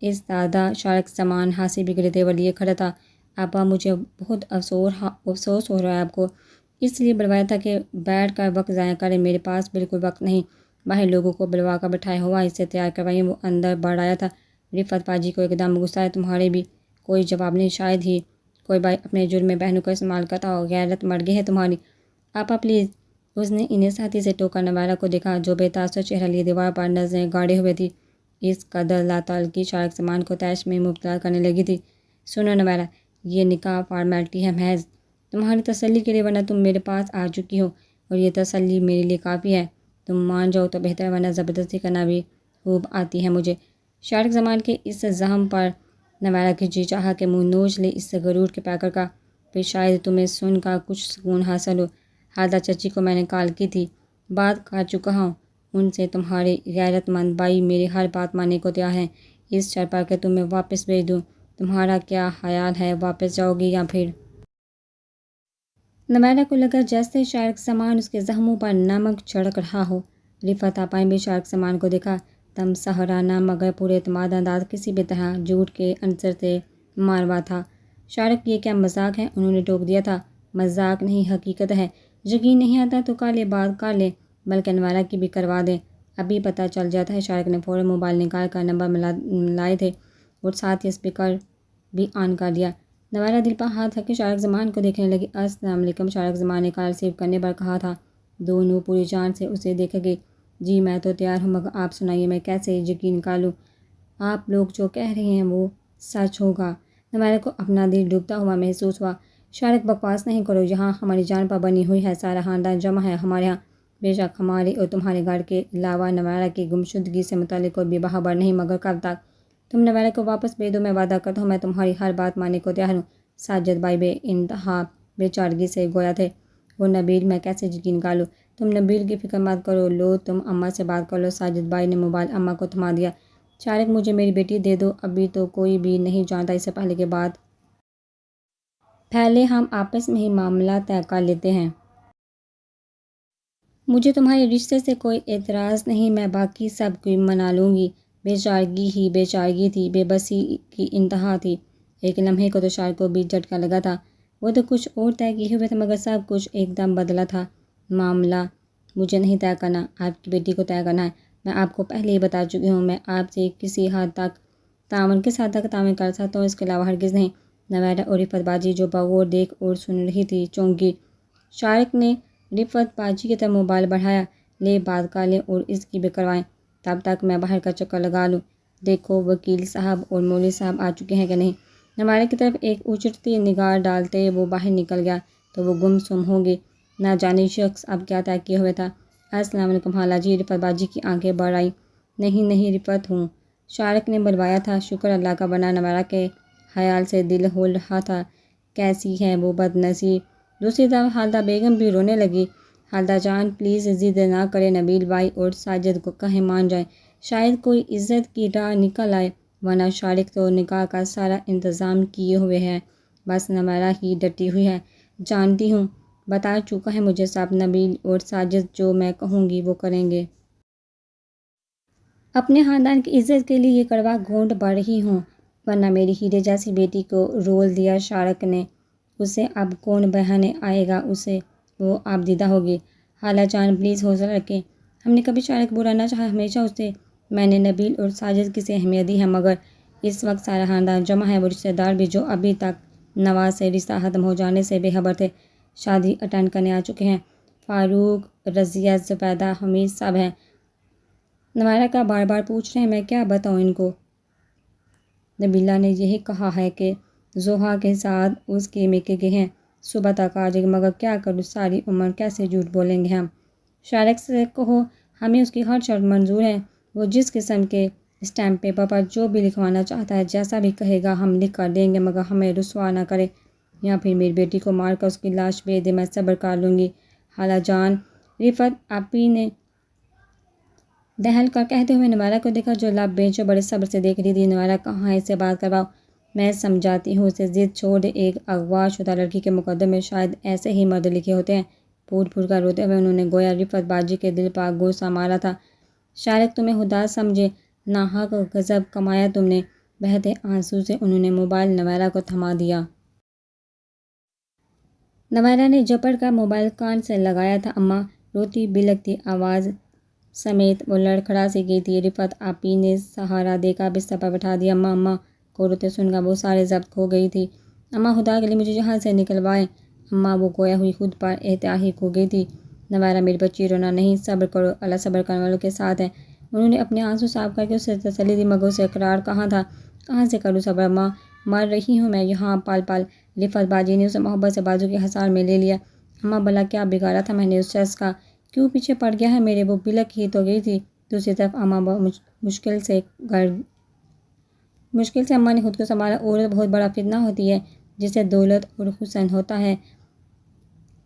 استادہ شارق سامان ہنسی بگڑتے ہوئے لیے کھڑا تھا۔ ابا، مجھے بہت افسوس ہو رہا ہے آپ کو اس لیے بلوایا تھا کہ بیٹھ کر وقت ضائع کریں، میرے پاس بالکل وقت نہیں۔ باہر لوگوں کو بلوا کر بٹھایا ہوا اسے تیار کروائیے۔ وہ اندر بڑھ آیا تھا۔ رفعت باجی کو ایک دم غصہ ہے، تمہارے بھی کوئی جواب نہیں؟ شاید ہی کوئی بھائی اپنے جرم میں بہنوں کو استعمال کرتا ہو، غیرت مر گئی ہے تمہاری۔ آپا پلیز، اس نے انہیں ساتھی سے ٹوکا۔ نویرا کو دیکھا جو بے تاثر چہرہ لیے دیوار پر نظریں گاڑے ہوئے تھی، اس قدر لاتعلقی شارق سامان کو طیش میں مبتلا کرنے لگی تھی۔ سنو نویرا، یہ نکاح فارمیلٹی ہے محض، تمہاری تسلی کے لیے، ورنہ تم میرے پاس آ چکی ہو، اور یہ تسلی میرے لیے کافی ہے۔ تم مان جاؤ تو بہتر، ورنہ زبردستی کرنا بھی خوب آتی ہے مجھے۔ شارق زمان کے اس زخم پر نوارہ کی جی چاہا کہ منہ نوچ لے اس سے غرور کے پیکر کا، پھر شاید تمہیں سن کر کچھ سکون حاصل ہو۔ حالدہ چچی کو میں نے کال کی تھی، بات کر چکا ہوں ان سے، تمہارے غیرت مند بھائی میری ہر بات ماننے کو تیار ہیں، اس شرط پر کہ تمہیں واپس بھیج دوں۔ تمہارا کیا خیال ہے، واپس جاؤ گی یا پھر؟ نوارہ کو لگا جیسے شارق سامان اس کے زخموں پر نمک چھڑک رہا ہو۔ رفعت آپا نے بھی شارق سامان کو دیکھا، تم سہرانہ مگر پورے اعتماد انداز کسی بھی طرح جھوٹ کے عنصر سے ماروا تھا۔ شارق یہ کیا مذاق ہے، انہوں نے ٹوک دیا تھا۔ مذاق نہیں، حقیقت ہے، یقین نہیں آتا تو کر لے بات کر لے، بلکہ نوارہ کی بھی کروا دیں، ابھی پتہ چل جاتا ہے۔ شارق نے فوراً موبائل نکال کر نمبر ملائے تھے اور ساتھ ہی اسپیکر بھی آن کر دیا۔ نوارہ دل پر ہاتھ رکھ کے شارق زمان کو دیکھنے لگی۔ السلام علیکم۔ شارق زمان نے کال ریسیو کرنے پر کہا تھا۔ دونوں پوری جان سے اسے دیکھے گے۔ جی میں تو تیار ہوں، مگر آپ سنائیے میں کیسے یقین کر لوں آپ لوگ جو کہہ رہے ہیں وہ سچ ہوگا؟ نوارہ کو اپنا دل ڈوبتا ہوا محسوس ہوا۔ شارق بکواس نہیں کرو، یہاں ہماری جان پر بنی ہوئی ہے، سارا خاندان جمع ہے ہمارے یہاں، بے شک ہمارے اور تمہارے گھر کے علاوہ نوارہ کی گمشدگی سے متعلق کوئی بھی خبر نہیں، مگر کب تک؟ تم نوارہ کو واپس بھیج دو، میں وعدہ کرتا ہوں میں تمہاری ہر بات ماننے کو تیار ہوں۔ ساجد بھائی بے انتہا بے چارگی سے گویا تھے۔ وہ نبیل، میں کیسے یقین کر لوں؟ تم نبیل کی فکر مت کرو، لو تم اماں سے بات کر لو۔ ساجد بھائی نے موبائل اماں کو تھما دیا۔ شارق مجھے میری بیٹی دے دو، ابھی تو کوئی بھی نہیں جانتا، اس سے پہلے کے بعد پہلے ہم آپس میں ہی معاملہ طے کر لیتے ہیں۔ مجھے تمہارے رشتے سے کوئی اعتراض نہیں، میں باقی سب کوئی منا لوں گی۔ بے چارگی ہی بے چارگی تھی، بے بسی کی انتہا تھی۔ ایک لمحے کو تو شارق کو بھی جھٹکا لگا تھا، وہ تو کچھ اور طے کیے ہوئے تھے، مگر سب کچھ ایک دم بدلا تھا۔ معاملہ مجھے نہیں طے کرنا، آپ کی بیٹی کو طے کرنا ہے۔ میں آپ کو پہلے ہی بتا چکی ہوں، میں آپ سے کسی حد تک تعاون کر سکتا ہوں، اس کے علاوہ ہرگز نہیں۔ نوارہ اور رفعت باجی جو بغور دیکھ اور سن رہی تھی چونکی۔ شارق نے رفعت باجی کی طرف موبائل بڑھایا، لے بات کر لیں اور اس کی بھی کروائیں، تب تک میں باہر کا چکر لگا لوں، دیکھو وکیل صاحب اور مولوی صاحب آ چکے ہیں کہ نہیں۔ نوارہ کی طرف ایک اچھڑتی نگاہ ڈالتے وہ باہر نکل گیا تو وہ گم سم ہو گئی، نہ جانے شخص اب کیا طے کیے ہوئے تھا۔ السلام علیکم خالہ جی، رفعت باجی کی آنکھیں بڑھ آئیں۔ نہیں رفعت ہوں، شارق نے بلوایا تھا۔ شکر اللہ کا، ورنہ نوارہ کے خیال سے دل ہول رہا تھا، کیسی ہے وہ بد نصیب۔ دوسری طرف خالدہ بیگم بھی رونے لگی۔ خالدہ جان پلیز ضد نہ کریں، نبیل بھائی اور ساجد کو کہیں مان جائیں، شاید کوئی عزت کی راہ نکل آئے، ورنہ شارق تو نکاح کا سارا انتظام کیے ہوئے ہے، بس نوارہ ہی ڈٹی ہوئی ہے۔ جانتی ہوں، بتا چکا ہے مجھے سب، نبیل اور ساجد جو میں کہوں گی وہ کریں گے۔ اپنے خاندان کی عزت کے لیے یہ کڑوا گھونٹ بھر رہی ہوں، ورنہ میری ہیرے جیسی بیٹی کو رول دیا شارق نے، اسے اب کون بہانے آئے گا، اسے وہ آپ دیدہ ہوگی۔ خالہ جان پلیز حوصلہ رکھیں، ہم نے کبھی شارق برا نہ چاہا، ہمیشہ اسے میں نے نبیل اور ساجد کی سے اہمیت دی ہے، مگر اس وقت سارا خاندان جمع ہے، وہ رشتہ دار بھی جو ابھی تک نواز سے رشتہ ختم ہو جانے سے بے خبر تھے، شادی اٹینڈ کرنے آ چکے ہیں، فاروق، رضیہ، زبیدہ، حمید سب ہیں۔ نوارہ کا بار بار پوچھ رہے ہیں، میں کیا بتاؤں ان کو؟ نبیلہ نے یہی کہا ہے کہ زوہا کے ساتھ اس کے میکے گئے ہیں، صبح تک آ جائے گی، مگر کیا کروں، ساری عمر کیسے جھوٹ بولیں گے ہم؟ شارق سے کہو ہمیں اس کی ہر شرط منظور ہے، وہ جس قسم کے اسٹیمپ پیپر پر جو بھی لکھوانا چاہتا ہے، جیسا بھی کہے گا ہم لکھ کر دیں گے، مگر ہمیں رسوا نہ کرے، یا پھر میری بیٹی کو مار کر اس کی لاش بھیج دے، میں صبر کر لوں گی۔ خالہ جان، رفعت آپی نے دہل کر کہتے ہوئے نوارہ کو دیکھا جو لب بینچوں بڑے صبر سے دیکھ رہی تھی۔ نوارہ کہاں ہے، اسے بات کرواؤ، میں سمجھاتی ہوں، اسے ضد چھوڑ دے، ایک اغوا شدہ لڑکی کے مقدمے میں شاید ایسے ہی مرد لکھے ہوتے ہیں۔ پھوٹ پھوٹ کر روتے ہوئے انہوں نے گویا رفعت باجی کے دل پر گوسہ مارا تھا۔ شارق تمہیں خدا سمجھے، ناحق غضب کمایا تم نے۔ بہتے آنسو سے انہوں نے موبائل نوارہ کو تھما دیا۔ نوارہ نے جھپٹ کر موبائل کان سے لگایا تھا۔ اماں، روتی بلکتی آواز سمیت وہ لڑکھڑا سی گئی تھی۔ رفعت آپی نے سہارا دے کر بستر پر بٹھا دیا۔ اماں کو روتے سن کر وہ سارے ضبط کھو گئی تھی۔ اماں خدا کے لیے مجھے یہاں سے نکلوائیں۔ اماں، وہ گویا ہوئی خود پر احتیاط ہی کھو گئی تھی۔ نوارہ میری بچی رونا نہیں، صبر کرو، اللہ صبر کرنے والوں کے ساتھ ہے۔ انہوں نے اپنے آنسو صاف کر کے اسے تسلی دی، مگر اسے اقرار کہاں تھا، کہاں سے کروں صبر؟ اماں، مر رہی ہوں میں یہاں پل پل۔ رفعت باجی نے اسے محبت سے بازو کے حصار میں لے لیا۔ اماں بھلا کیا بگاڑا تھا میں نے اس شخص کا، کیوں پیچھے پڑ گیا ہے میرے؟ وہ بلک ہی تو گئی تھی۔ دوسری طرف اماں مشکل سے مشکل سے اماں نے خود کو سنبھالا۔ عورت بہت بڑا فتنہ ہوتی ہے، جسے دولت اور حسن ہوتا ہے،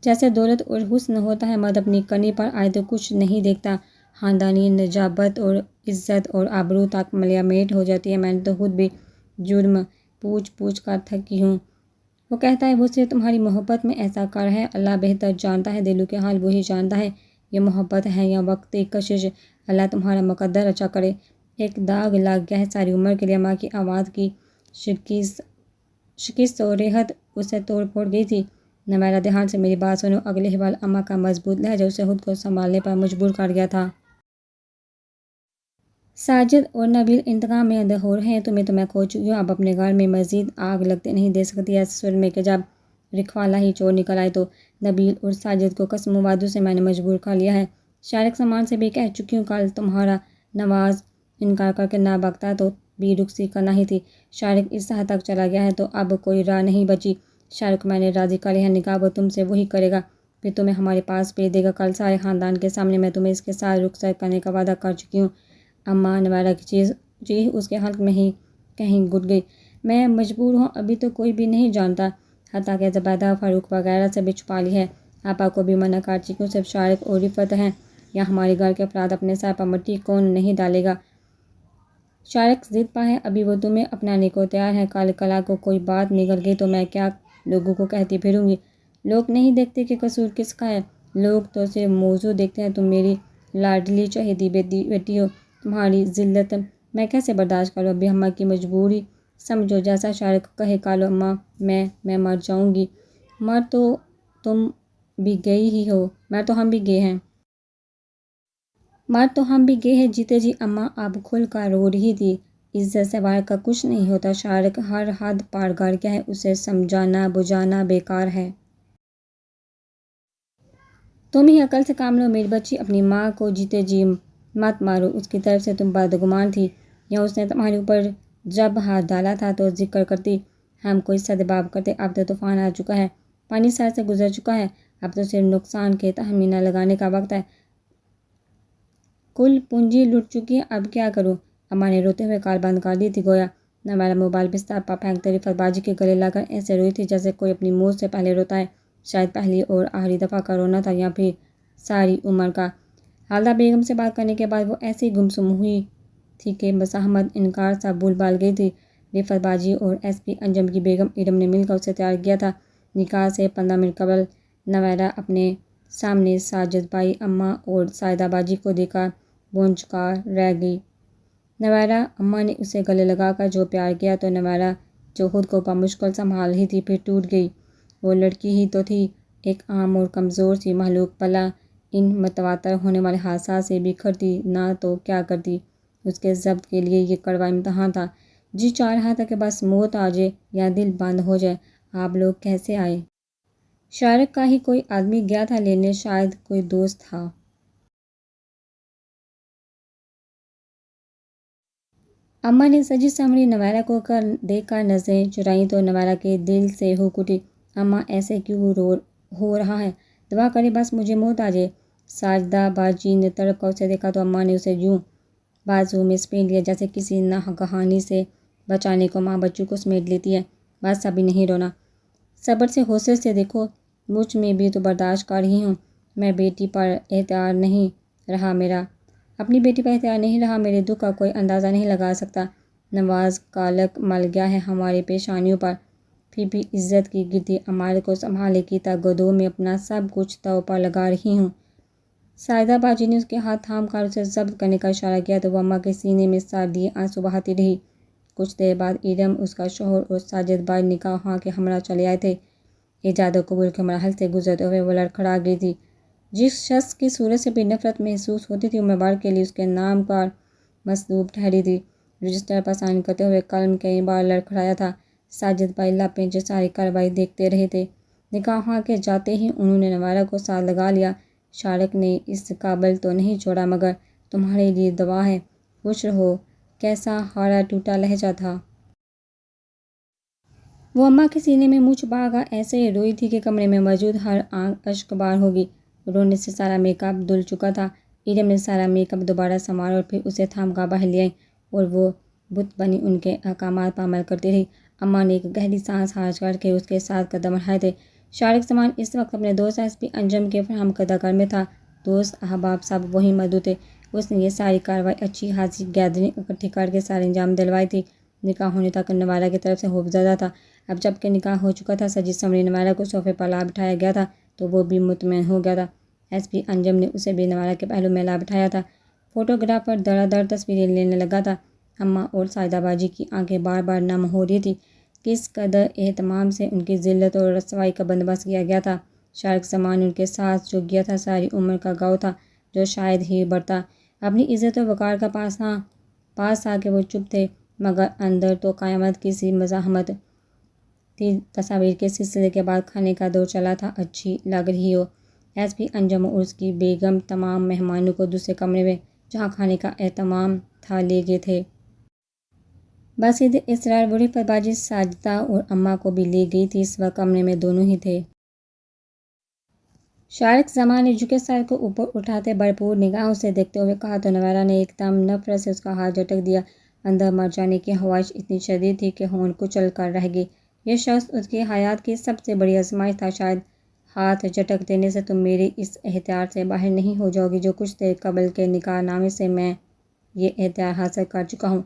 جیسے دولت اور حسن ہوتا ہے، مرد اپنی کرنی پر آئے تو کچھ نہیں دیکھتا، خاندانی نجابت اور عزت اور آبرو تک ملیا میٹ ہو جاتی ہے۔ میں نے تو خود بھی جرم پوچھ پوچھ کر تھکی ہوں۔ وہ کہتا ہے وہ صرف تمہاری محبت میں ایسا کر ہے، اللہ بہتر جانتا ہے، دلوں کے حال وہی جانتا ہے، یہ محبت ہے یا وقتی کشش، اللہ تمہارا مقدر اچھا کرے۔ ایک داغ لگ گیا ہے ساری عمر کے لیے۔ ماں کی آواز کی شکست و ریحت اسے توڑ پھوڑ گئی تھی۔ نویرہ دھیان سے میری بات سنو، اگلے ہی پل اماں کا مضبوط لہجہ اسے خود کو سنبھالنے پر مجبور کر گیا تھا۔ ساجد اور نبیل انتقام میں اندھے ہو رہے ہیں، تمہیں تو میں کھو چکی ہوں، اب اپنے گھر میں مزید آگ لگتے نہیں دے سکتی۔ ایسے سر میں کہ جب رکھوالا ہی چور نکل آئے تو نبیل اور ساجد کو قسم و وعدوں سے میں نے مجبور کر لیا ہے۔ شارق سامان سے بھی کہہ چکی ہوں، کل تمہارا نواز انکار کر کے نہ بھاگتا تو بھی رخصتی کرنا ہی تھی۔ شارق اس حد تک چلا گیا ہے تو اب کوئی راہ نہیں بچی۔ شارق کو میں نے راضی کر لیا ہے، نکاح وہ تم سے وہی کرے گا، پھر تمہیں ہمارے پاس بھیج دے گا۔ کل سارے خاندان کے سامنے میں تمہیں اس کے ساتھ رخصت کرنے کا وعدہ کر چکی ہوں۔ اماں نویرہ کی چیخ اس کے حلق میں ہی کہیں گھٹ گئی۔ میں مجبور ہوں، ابھی تو کوئی بھی نہیں جانتا، حتیٰ کہ زبیدہ فاروق وغیرہ سے بھی چھپا لی ہے۔ آپا کو بھی منع کر چکی ہوں، صرف شارق اور رفعت ہیں، یا ہمارے گھر کے افراد، اپنے سر پر مٹی کون نہیں ڈالے گا۔ شارق ضد پر ہے، ابھی وہ تمہیں اپنانے کو تیار ہے، کل کلا کو کوئی بات نکل گئی تو میں کیا لوگوں کو کہتی پھروں گی؟ لوگ نہیں دیکھتے کہ قصور کس کا ہے، لوگ تو صرف موضوع دیکھتے ہیں۔ تم میری لاڈلی چہیتی بیٹی ہو، تمہاری ذلت میں کیسے برداشت کروں؟ ابھی اماں کی مجبوری سمجھو، جیسا شارق کہے کالو اماں، میں مر جاؤں گی۔ مر تو تم بھی گئی ہی ہو، مر تو ہم بھی گئے ہیں۔ مر تو ہم بھی گئے ہیں، جیتے جی۔ اماں اب کھل کر رو رہی تھی۔ عزت سے باہر کا کچھ نہیں ہوتا، شارق ہر حد پار کر گیا ہے، اسے سمجھانا بجھانا بیکار ہے۔ تم ہی عقل سے کام لو میری بچی، اپنی ماں کو جیتے جی مت مارو، اس کی طرف سے تم بدگمان تھی، یا اس نے تمہارے اوپر جب ہاتھ ڈالا تھا تو ذکر کرتی، ہم کوئی سدباب کرتے۔ اب تو طوفان آ چکا ہے، پانی سر سے گزر چکا ہے، اب تو صرف نقصان کے تخمینہ لگانے کا وقت ہے۔ کل پونجی لٹ چکی ہے، اب کیا کروں؟ اماں نے روتے ہوئے کال بند کر دی تھی، گویا نویرہ موبائل بستر پر پھینکتے رفعت باجی کے گلے لگ کر ایسے روئی تھی جیسے کوئی اپنی موت سے پہلے روتا ہے، شاید پہلی اور آخری دفعہ کا رونا تھا یا پھر ساری عمر کا۔ حالدہ بیگم سے بات کرنے کے بعد وہ ایسی گمسم ہوئی تھی کہ مزاحمت انکار سب بھول بھال گئی تھی۔ رفعت باجی اور ایس پی انجم کی بیگم ارم نے مل کر اسے تیار کیا تھا۔ نکاح سے 15 منٹ قبل نویرہ اپنے سامنے ساجد بھائی، اماں اور سائدہ باجی کو دیکھ کر بھونچکار رہ گئی۔ نویرہ اماں نے اسے گلے لگا کر جو پیار کیا تو نویرہ جو خود کو بمشکل سنبھال رہی تھی پھر ٹوٹ گئی۔ وہ لڑکی ہی تو تھی، ایک عام اور کمزور سی مخلوق، بھلا ان متواتر ہونے والے حادثات سے بکھرتی نہ تو کیا کرتی؟ اس کے ضبط کے لیے یہ کڑوا امتحان تھا۔ جی چاہ رہا تھا کہ بس موت آ جائے یا دل بند ہو جائے۔ آپ لوگ کیسے آئے؟ شارق کا ہی کوئی آدمی گیا تھا لینے، شاید کوئی دوست تھا۔ اماں نے سجی سنوری نویرہ کو دیکھ کر نظریں چرائیں تو نویرہ کے دل سے ہونک اٹھی، اماں ایسے کیوں ہو رہا ہے؟ دعا کریں بس مجھے موت آ جائے۔ ساجدہ باجی نے تڑپ کر اسے دیکھا تو اماں نے اسے یوں بازو میں سمیٹ لیا جیسے کسی ناگہانی سے بچانے کو ماں بچوں کو سمیٹ لیتی ہے۔ بس ابھی نہیں رونا، صبر سے حوصلے سے دیکھو، مجھ میں بھی تو برداشت کر رہی ہوں، میں بیٹی پر اختیار نہیں رہا میرا، اپنی بیٹی پر اختیار نہیں رہا، میرے دکھ کا کوئی اندازہ نہیں لگا سکتا۔ نواز کالک مل گیا ہے ہماری پیشانیوں پر، پھر بھی عزت کی گرتی عمارت کو سنبھالنے کی تگدو میں اپنا سب کچھ داؤ پر لگا رہی ہوں۔ سائدہ باجی نے اس کے ہاتھ تھام کر اسے ضبط کرنے کا اشارہ کیا تو وہ اماں کے سینے میں سر دیے آنسو بہاتی رہی۔ کچھ دیر بعد ارم، اس کا شوہر اور ساجد بھائی نکاح خواہ کے ہمراہ چلے آئے تھے۔ ایجاد و قبول کے مراحل سے گزرتے ہوئے وہ لڑکھڑا گئی تھی۔ جس شخص کی صورت سے بھی نفرت محسوس ہوتی تھی، عمر بھر کے لیے اس کے نام پر مصلوب ٹھہری تھی۔ رجسٹر پر سائن کرتے ہوئے قلم کئی بار لڑکھڑایا تھا۔ ساجد بھائی لپیں جو ساری کارروائی دیکھتے رہے تھے۔ نکاح خواہ کے جاتے ہی انہوں نے نویرہ کو ساتھ لگا لیا۔ شارق نے اس قابل تو نہیں چھوڑا، مگر تمہارے لیے دعا ہے، خوش رہو۔ کیسا ہارا ٹوٹا لہجہ تھا۔ وہ اماں کے سینے میں منہ چھپا کر ایسے روئی تھی کہ کمرے میں موجود ہر آنکھ اشک بار ہو گئی۔ رونے سے سارا میک اپ دھل چکا تھا۔ ارم نے سارا میک اپ دوبارہ سنوارا اور پھر اسے تھام کر باہر لے آئی اور وہ بت بنی ان کے احکامات پر عمل کرتی رہی۔ اماں نے ایک گہری سانس خارج کر کے اس کے ساتھ قدم بڑھائے تھے۔ شارق زمان اس وقت اپنے دوست ایس پی انجم کے فراہم کردہ گھر میں تھا۔ دوست احباب سب وہی موجود تھے۔ اس نے یہ ساری کارروائی اچھی خاصی گیدرنگ اکٹھی کر کے سارے انجام دلوائی تھی۔ نکاح ہونے تک نوارہ کی طرف سے خوف زدہ تھا۔ اب جب کہ نکاح ہو چکا تھا، سجی سنوری نوارہ کو صوفے پر لا بٹھایا گیا تھا تو وہ بھی مطمئن ہو گیا تھا۔ ایس پی انجم نے اسے بھی نوارہ کے پہلو میں لا بٹھایا تھا۔ فوٹوگرافر دڑا دڑ تصویریں لینے لگا تھا۔ اماں اور ساجدہ باجی کی آنکھیں بار بار نم ہو رہی تھی۔ کس قدر اہتمام سے ان کی ذلت اور رسوائی کا بندوبست کیا گیا تھا۔ شارق زمان ان کے ساتھ جو گیا تھا ساری عمر کا گاؤ تھا جو شاید ہی بڑھتا۔ اپنی عزت و وقار کا پاس آ کے وہ چپ تھے، مگر اندر تو قیامت کی سی مزاحمت تھی۔ تصاویر کے سلسلے کے بعد کھانے کا دور چلا تھا۔ اچھی لگ رہی ہو۔ ایس پی انجم اور اس کی بیگم تمام مہمانوں کو دوسرے کمرے میں جہاں کھانے کا اہتمام تھا لے گئے تھے۔ باسط اصرار ولفت باجی ساجدہ اور اماں کو بھی لے گئی تھی۔ اس وقت کمرے میں دونوں ہی تھے۔ شارق زمان نے جھکے سر کو اوپر اٹھاتے بھرپور نگاہوں سے دیکھتے ہوئے کہا تو نوارہ نے ایک دم نفرت سے اس کا ہاتھ جھٹک دیا۔ اندر مر جانے کی خواہش اتنی شدید تھی کہ ہونٹ کچل کر رہ گئی۔ یہ شخص اس کی حیات کی سب سے بڑی آزمائش تھا۔ شاید ہاتھ جھٹک دینے سے تم میری اس اختیار سے باہر نہیں ہو جاؤ گی جو کچھ دیر قبل کے نکاح نامے سے میں یہ اختیار حاصل کر چکا ہوں۔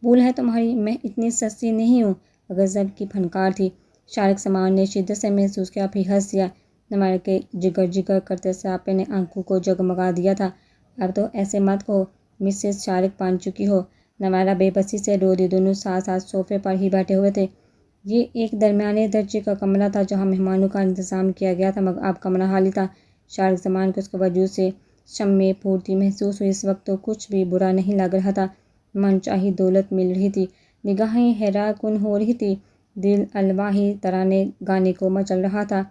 بھول ہے تمہاری، میں اتنی سستی نہیں ہوں۔ غضب کی پھنکار تھی۔ شارق زمان نے شدت سے محسوس کیا، پھر ہنس دیا۔ نوارہ کے جگر جگر کرتے سراپے نے آنکھوں کو جگمگا دیا تھا۔ اب تو ایسے مت کہو، مسز شارق بن چکی ہو۔ نوارہ بے بسی سے رو دی۔ دونوں ساتھ ساتھ صوفے پر ہی بیٹھے ہوئے تھے۔ یہ ایک درمیانے درجے کا کمرہ تھا جہاں مہمانوں کا انتظام کیا گیا تھا، مگر اب کمرہ خالی تھا۔ شارق زمان کو اس کے وجود سے شمع پھوٹتی محسوس ہوئی۔ اس وقت تو کچھ بھی برا نہیں لگ رہا تھا۔ من چاہی دولت مل رہی تھی، نگاہیں حیران کن ہو رہی تھی، دل الواحی ترانے گانے کو مچل رہا تھا۔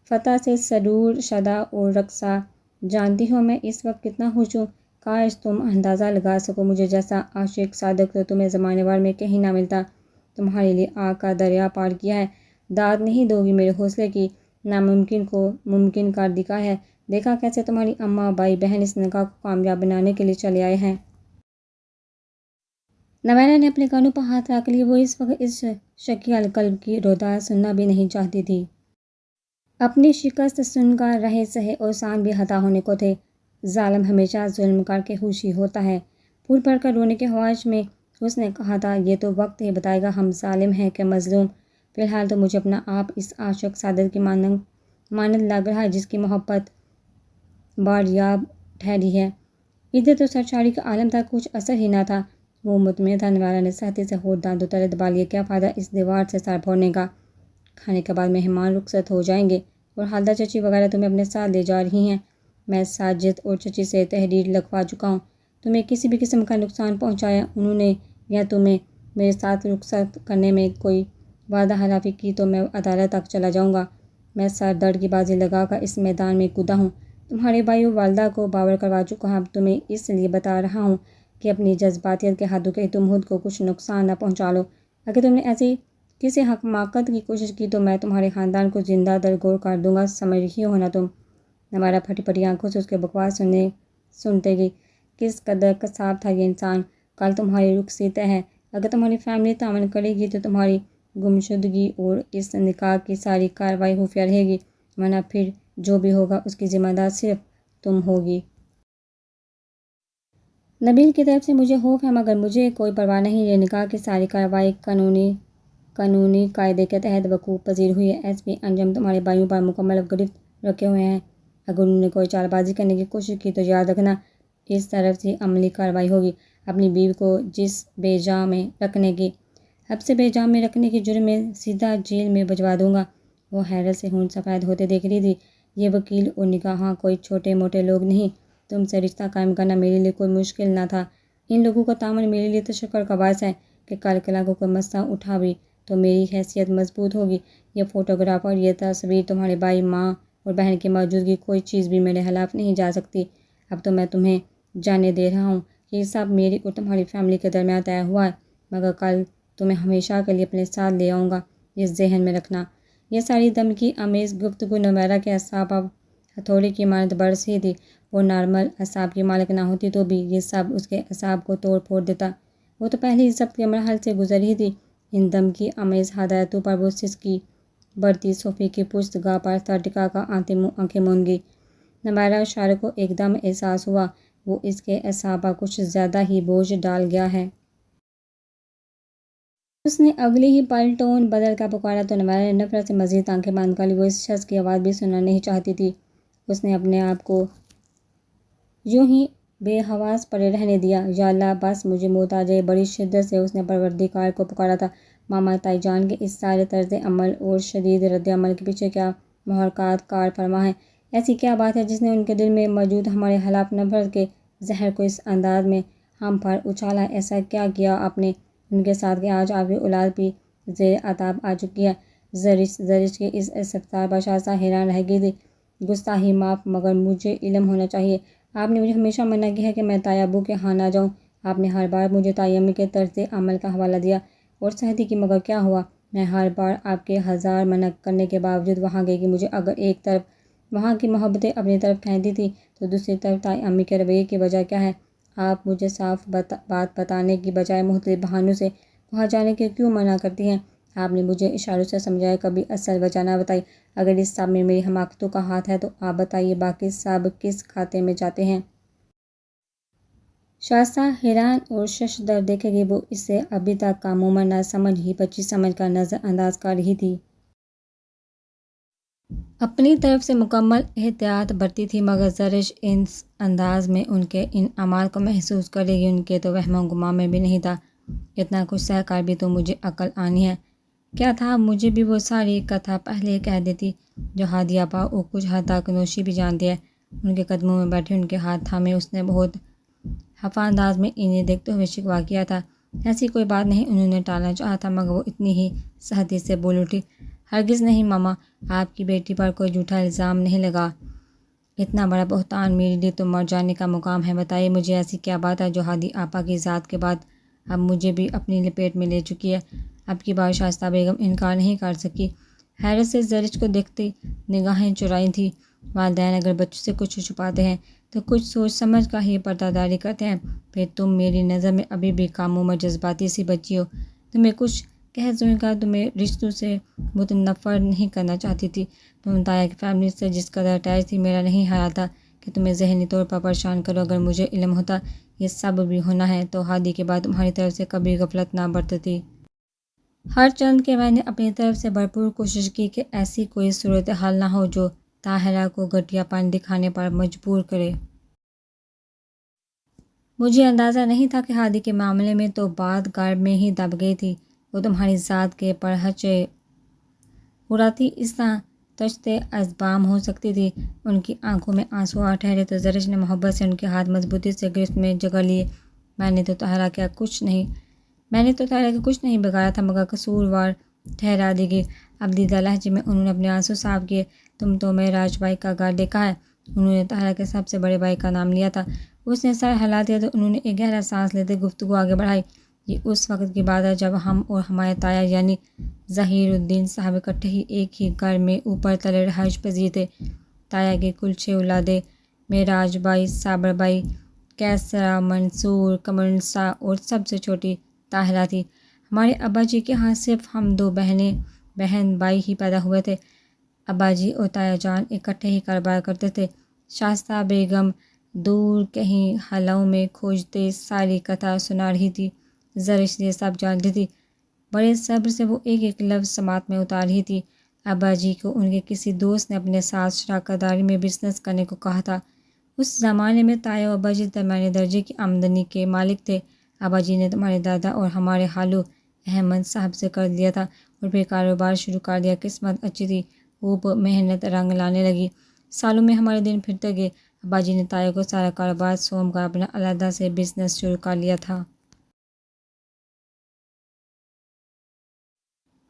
فتح سے سرور شدہ اور رقصہ۔ جانتی ہو میں اس وقت کتنا خوش ہوں؟ کاش تم اندازہ لگا سکو، مجھے جیسا عاشق صادق تو تمہیں زمانے بھر میں کہیں نہ ملتا۔ تمہارے لیے آگ کا دریا پار کیا ہے۔ داد نہیں دو گی میرے حوصلے کی، ناممکن کو ممکن کر دکھا ہے۔ دیکھا کیسے تمہاری اماں بھائی بہن اس نکاح کو کامیاب بنانے کے لیے چلے آئے ہیں۔ نوارہ نے اپنے کانوں پر ہاتھ رکھ لیے۔ وہ اس وقت اس شکی القلب کی روداد سننا بھی نہیں چاہتی تھی۔ اپنی شکست سن کر رہے سہے اور سان بھی ہتا ہونے کو تھے۔ ظالم ہمیشہ ظلم کر کے خوشی ہوتا ہے۔ پھول پھڑ کر رونے کے خواہش میں اس نے کہا تھا، یہ تو وقت ہی بتائے گا ہم ظالم ہیں کہ مظلوم۔ فی الحال تو مجھے اپنا آپ اس عاشق صادق کی مانند لگ رہا ہے جس کی محبت باریاب ٹھہری ہے۔ عدت و سرشاری کا عالم تھا، کچھ اثر ہی نہ تھا۔ وہ مطمئن تھا۔ نوارہ نے سختی سے ہونٹ دانتوں تلے دبا لیے۔ کیا فائدہ اس دیوار سے سر پھوڑنے کا؟ کھانے کے بعد مہمان رخصت ہو جائیں گے اور حالدہ چچی وغیرہ تمہیں اپنے ساتھ لے جا رہی ہیں۔ میں ساجد اور چچی سے تحریر لکھوا چکا ہوں۔ تمہیں کسی بھی قسم کا نقصان پہنچایا انہوں نے یا تمہیں میرے ساتھ رخصت کرنے میں کوئی وعدہ خلافی کی تو میں عدالت تک چلا جاؤں گا۔ میں سر درد کی بازی لگا کر اس میدان میں کودا ہوں۔ تمہارے بھائی اور والدہ کو باور کروا چکا ہوں۔ اب تمہیں اس لیے بتا رہا ہوں کہ اپنی جذباتیت کے حدوں کے تم خود کو کچھ نقصان نہ پہنچا لو۔ اگر تم نے ایسی کسی حماقت کی کوشش کی تو میں تمہارے خاندان کو زندہ درگور کر دوں گا، سمجھ رہی ہو نا تم؟ نوارہ پھٹی پھٹی آنکھوں سے اس کے بکواس سنتے گئی۔ کس قدر قصاب تھا یہ انسان۔ کل تمہاری رخصتی طے ہے۔ اگر تمہاری فیملی تعاون کرے گی تو تمہاری گمشدگی اور اس نکاح کی ساری کارروائی خفیہ رہے گی، ورنہ پھر جو بھی ہوگا اس کی ذمہ دار صرف تم ہوگی۔ نبیل کی طرف سے مجھے خوف ہے مگر مجھے کوئی پرواہ نہیں۔ یہ نکاح کی ساری کارروائی قانونی قاعدے کے تحت وقوع پذیر ہوئی ہے۔ ایس پی انجم تمہارے بھائیوں پر مکمل گرفت رکھے ہوئے ہیں۔ اگر انہوں نے کوئی چال بازی کرنے کی کوشش کی تو یاد رکھنا اس طرف سے عملی کارروائی ہوگی۔ اپنی بیوی کو حبس بے جا میں رکھنے کے جرم میں سیدھا جیل میں بھجوا دوں گا۔ وہ حیرت سے ہونٹ سفید ہوتے دیکھ رہی تھی۔ یہ وکیل اور نگہباں کوئی چھوٹے موٹے لوگ نہیں۔ تم سے رشتہ قائم کرنا میرے لیے کوئی مشکل نہ تھا۔ ان لوگوں کا تعاون میرے لیے تشکر کا باعث ہے کہ کل کلا کو کوئی مسئلہ اٹھا بھی تو میری حیثیت مضبوط ہوگی۔ یہ فوٹوگراف اور یہ تصویر، تمہارے بھائی، ماں اور بہن کی موجودگی، کوئی چیز بھی میرے خلاف نہیں جا سکتی۔ اب تو میں تمہیں جاننے دے رہا ہوں کہ یہ سب میری اور تمہاری فیملی کے درمیان طے ہوا ہے، مگر کل تمہیں ہمیشہ کے لیے اپنے ساتھ لے آؤں گا، یہ ذہن میں رکھنا۔ یہ ساری دھمکی آمیز گفتگو نوارہ کے اعصاب اب ہتھوڑے کی مانند برس رہی تھی۔ وہ نارمل اعصاب کی مالک نہ ہوتی تو بھی یہ سب اس کے اعصاب کو توڑ پھوڑ دیتا۔ وہ تو پہلے ہی ضبط کے مراحل سے گزر ہی تھی۔ ان دم کی آمیز ہدایتوں پر وہ سسکی بڑھتی صوفی کی پشت گاہ پر سر ٹکا کر آنکھیں موند گئی۔ نوائرہ شارع کو ایک دم احساس ہوا وہ اس کے اعصاب پر کچھ زیادہ ہی بوجھ ڈال گیا ہے۔ اس نے اگلی ہی پل ٹون بدل کر پکارا تو نوائرہ نے نفرت سے مزید آنکھیں بند کر لی۔ وہ اس شخص کی آواز بھی سننا نہیں چاہتی تھی۔ اس نے اپنے آپ کو یوں ہی بے حواس پڑے رہنے دیا۔ یا اللہ بس مجھے موت آ جائے۔ بڑی شدت سے اس نے پروردگار کو پکارا تھا۔ ماما تائی جان کے اس سارے طرز عمل اور شدید رد عمل کے پیچھے کیا محرکات کار فرما ہیں؟ ایسی کیا بات ہے جس نے ان کے دل میں موجود ہمارے خلاف نفرت کے زہر کو اس انداز میں ہم پر اچھالا؟ ایسا کیا کیا آپ نے ان کے ساتھ کہ آج آپ کی اولاد بھی زیر عتاب آ چکی ہے؟ زرش کے اس استفسار پر شاہزادہ حیران رہ گئی تھی۔ گستاخی معاف مگر مجھے علم ہونا چاہیے۔ آپ نے مجھے ہمیشہ منع کیا ہے کہ میں تائی ابو کے ہاں نہ جاؤں۔ آپ نے ہر بار مجھے تائی امی کے طرز عمل کا حوالہ دیا اور سہتی کی، مگر کیا ہوا؟ میں ہر بار آپ کے ہزار منع کرنے کے باوجود وہاں گئی کہ مجھے اگر ایک طرف وہاں کی محبتیں اپنی طرف کھینچتی تھی تو دوسری طرف تائی امی کے رویے کی وجہ کیا ہے؟ آپ مجھے صاف بات بتانے کی بجائے مختلف بہانوں سے وہاں جانے کے کیوں منع کرتی ہیں؟ آپ نے مجھے اشاروں سے سمجھایا، کبھی اصل وجہ نہ بتائی۔ اگر اس سب میں میری حماقتوں کا ہاتھ ہے تو آپ بتائیے باقی سب کس کھاتے میں جاتے ہیں؟ شائستہ حیران اور ششدر دیکھے گی۔ وہ اسے ابھی تک کا عموماً نہ سمجھ ہی بچی سمجھ کر نظر انداز کر رہی تھی۔ اپنی طرف سے مکمل احتیاط برتی تھی، مگر زرش اس انداز میں ان کے ان اعمال کو محسوس کرے گی ان کے تو وہم و گمان میں بھی نہیں تھا۔ اتنا کچھ سہ کر بھی تو مجھے عقل آنی ہے۔ کیا تھا مجھے بھی وہ ساری کتھا پہلے کہہ دیتی جو ہادی آپا اور کچھ حد تک نوشی بھی جانتی ہے۔ ان کے قدموں میں بیٹھے ان کے ہاتھ تھامے اس نے بہت خفا انداز میں انہیں دیکھتے ہوئے شکوہ کیا تھا۔ ایسی کوئی بات نہیں، انہوں نے ٹالنا چاہا تھا، مگر وہ اتنی ہی سختی سے بول اٹھی، ہرگز نہیں ماما، آپ کی بیٹی پر کوئی جھوٹا الزام نہیں لگا۔ اتنا بڑا بہتان میرے لیے تو مر جانے کا مقام ہے۔ بتائیے مجھے ایسی کیا بات ہے جو ہادی آپا کی ذات کے بعد اب مجھے بھی اپنی لپیٹ میں لے چکی ہے؟ اب کی بار شائستہ بیگم انکار نہیں کر سکی۔ حیرت سے زرش کو دیکھتی نگاہیں چرائی تھی۔ والدین اگر بچوں سے کچھ چھپاتے ہیں تو کچھ سوچ سمجھ کر ہی پردہ داری کرتے ہیں۔ پھر تم میری نظر میں ابھی بھی کاموں اور جذباتی سی بچی ہو۔ تمہیں کچھ کہہ سن کر تمہیں رشتوں سے متنفر نہیں کرنا چاہتی تھی۔ تم تایا کی فیملی سے جس قدر اٹیچ تھی، میرا نہیں خیال تھا کہ تمہیں ذہنی طور پر پریشان کرو۔ اگر مجھے علم ہوتا یہ سب بھی ہونا ہے تو ہادی کے بعد تمہاری طرف سے کبھی غفلت نہ برتتی۔ ہر چند کہ میں نے اپنی طرف سے بھرپور کوشش کی کہ ایسی کوئی صورتحال نہ ہو جو طاہرہ کو گھٹیا پن دکھانے پر مجبور کرے۔ مجھے اندازہ نہیں تھا کہ ہادی کے معاملے میں تو بات گھر میں ہی دب گئی تھی۔ وہ تمہاری ذات کے پرہچے اڑاتی اس طرح تشتے ازبام ہو سکتی تھی۔ ان کی آنکھوں میں آنسو آ ٹھہرے تو زرش نے محبت سے ان کے ہاتھ مضبوطی سے گرفت میں جگڑ لیے۔ میں نے تو طاہرہ کا کچھ نہیں بگاڑا تھا، مگر قصوروار ٹھہرا دی گئی۔ ابدیدہ لہجے میں انہوں نے اپنے آنسو صاف کیے۔ تم تو معراج بھائی کا گھر دیکھا ہے؟ انہوں نے طاہرہ کے سب سے بڑے بھائی کا نام لیا تھا۔ اس نے سر ہلا دیا تو انہوں نے ایک گہرا سانس لیتے گفتگو آگے بڑھائی۔ یہ اس وقت کی بات ہے جب ہم اور ہمارے تایا یعنی ظہیر الدین صاحب اکٹھے ہی ایک ہی گھر میں اوپر تلے رہائش پذیر تھے۔ تایا کی کل 6 اولادیں معراج بھائی، صابر بھائی، کیسرا، منصور، قمرالنساء اور سب سے چھوٹی طاہرہ تھی۔ ہمارے ابا جی کے ہاں صرف ہم 2 بہن بھائی ہی پیدا ہوئے تھے۔ ابا جی اور تایا جان اکٹھے ہی کاروبار کرتے تھے۔ شائستہ بیگم دور کہیں خلاؤں میں کھوجتے ساری کتھا سنا رہی تھی۔ زرش یہ سب جانتی تھی۔ بڑے صبر سے وہ ایک ایک لفظ سماعت میں اتار رہی تھی۔ ابا جی کو ان کے کسی دوست نے اپنے ساتھ شراکت داری میں بزنس کرنے کو کہا تھا۔ اس زمانے میں تایا اور ابا جی درمیانے درجے کی آمدنی کے مالک تھے۔ ابا جی نے تمہارے دادا اور ہمارے خالو احمد صاحب سے قرض لیا تھا اور پھر کاروبار شروع کر دیا۔ قسمت اچھی تھی، خوب محنت رنگ لانے لگی۔ سالوں میں ہمارے دن پھرتے گئے۔ ابا جی نے تایا کو سارا کاروبار سونپ کر اپنا علیحدہ سے بزنس شروع کر لیا تھا۔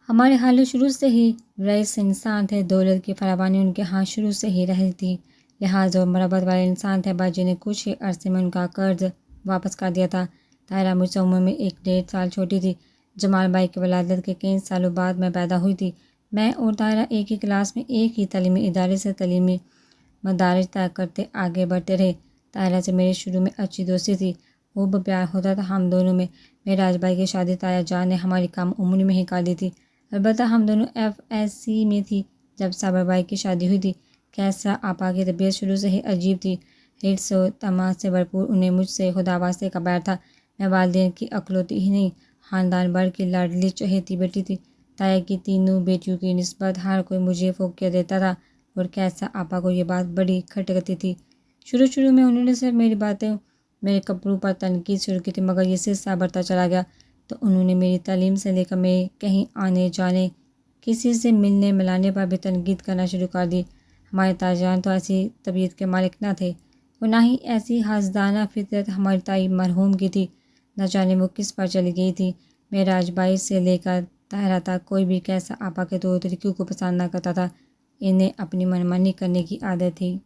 ہمارے خالو شروع سے ہی رئیس انسان تھے۔ دولت کی فراوانی ان کے ہاں شروع سے ہی رہی تھی، لحاظ اور مربت والے انسان تھے۔ ابا جی نے کچھ ہی عرصے میں ان کا قرض واپس کر دیا تھا۔ طاہرہ مجھ سے عمر میں 1.5 سال چھوٹی تھی۔ جمال بھائی کی ولادت کے کئی سالوں بعد میں پیدا ہوئی تھی۔ میں اور طاہرہ ایک ہی کلاس میں ایک ہی تعلیمی ادارے سے تعلیمی مدارج طے کرتے آگے بڑھتے رہے۔ طاہرہ سے میری شروع میں اچھی دوستی تھی خوب پیار ہوتا تھا ہم دونوں میں۔ معراج بھائی کی شادی تایا جان نے ہماری کم عمری میں ہی کر دی تھی۔ البتہ ہم دونوں FSC میں تھی جب صابر بھائی کی شادی ہوئی تھی۔ کیسرا آپا کی طبیعت شروع سے ہی عجیب تھی، ہرس و طمع سے بھرپور۔ انہیں مجھ سے خدا واسطے کا بیر تھا۔ میں والدین کی اکلوتی ہی نہیں، خاندان بھر کی لاڈلی چہیتی بیٹی تھی۔ تایا کی تینوں بیٹیوں کی نسبت ہر کوئی مجھے فوقیت دیتا تھا اور کیسرا آپا کو یہ بات بڑی کھٹکتی تھی۔ شروع میں انہوں نے صرف میری باتیں، میرے کپڑوں پر تنقید شروع کی تھی، مگر یہ سلسلہ بڑھتا چلا گیا تو انہوں نے میری تعلیم سے لے کر میرے کہیں آنے جانے، کسی سے ملنے ملانے پر بھی تنقید کرنا شروع کر دی۔ ہمارے تایا جان تو ایسی طبیعت کے مالک نہ تھے، اور نہ ہی ایسی حسدانہ فطرت ہماری تائی مرحوم کی تھی۔ نہ جانے وہ کس پر چلی گئی تھی۔ معراج بھائی سے لے کر طاہرہ تک کوئی بھی کیسرا آپا کے طور طریقوں کو پسند نہ کرتا تھا۔ انہیں اپنی منمانی کرنے کی عادت تھی۔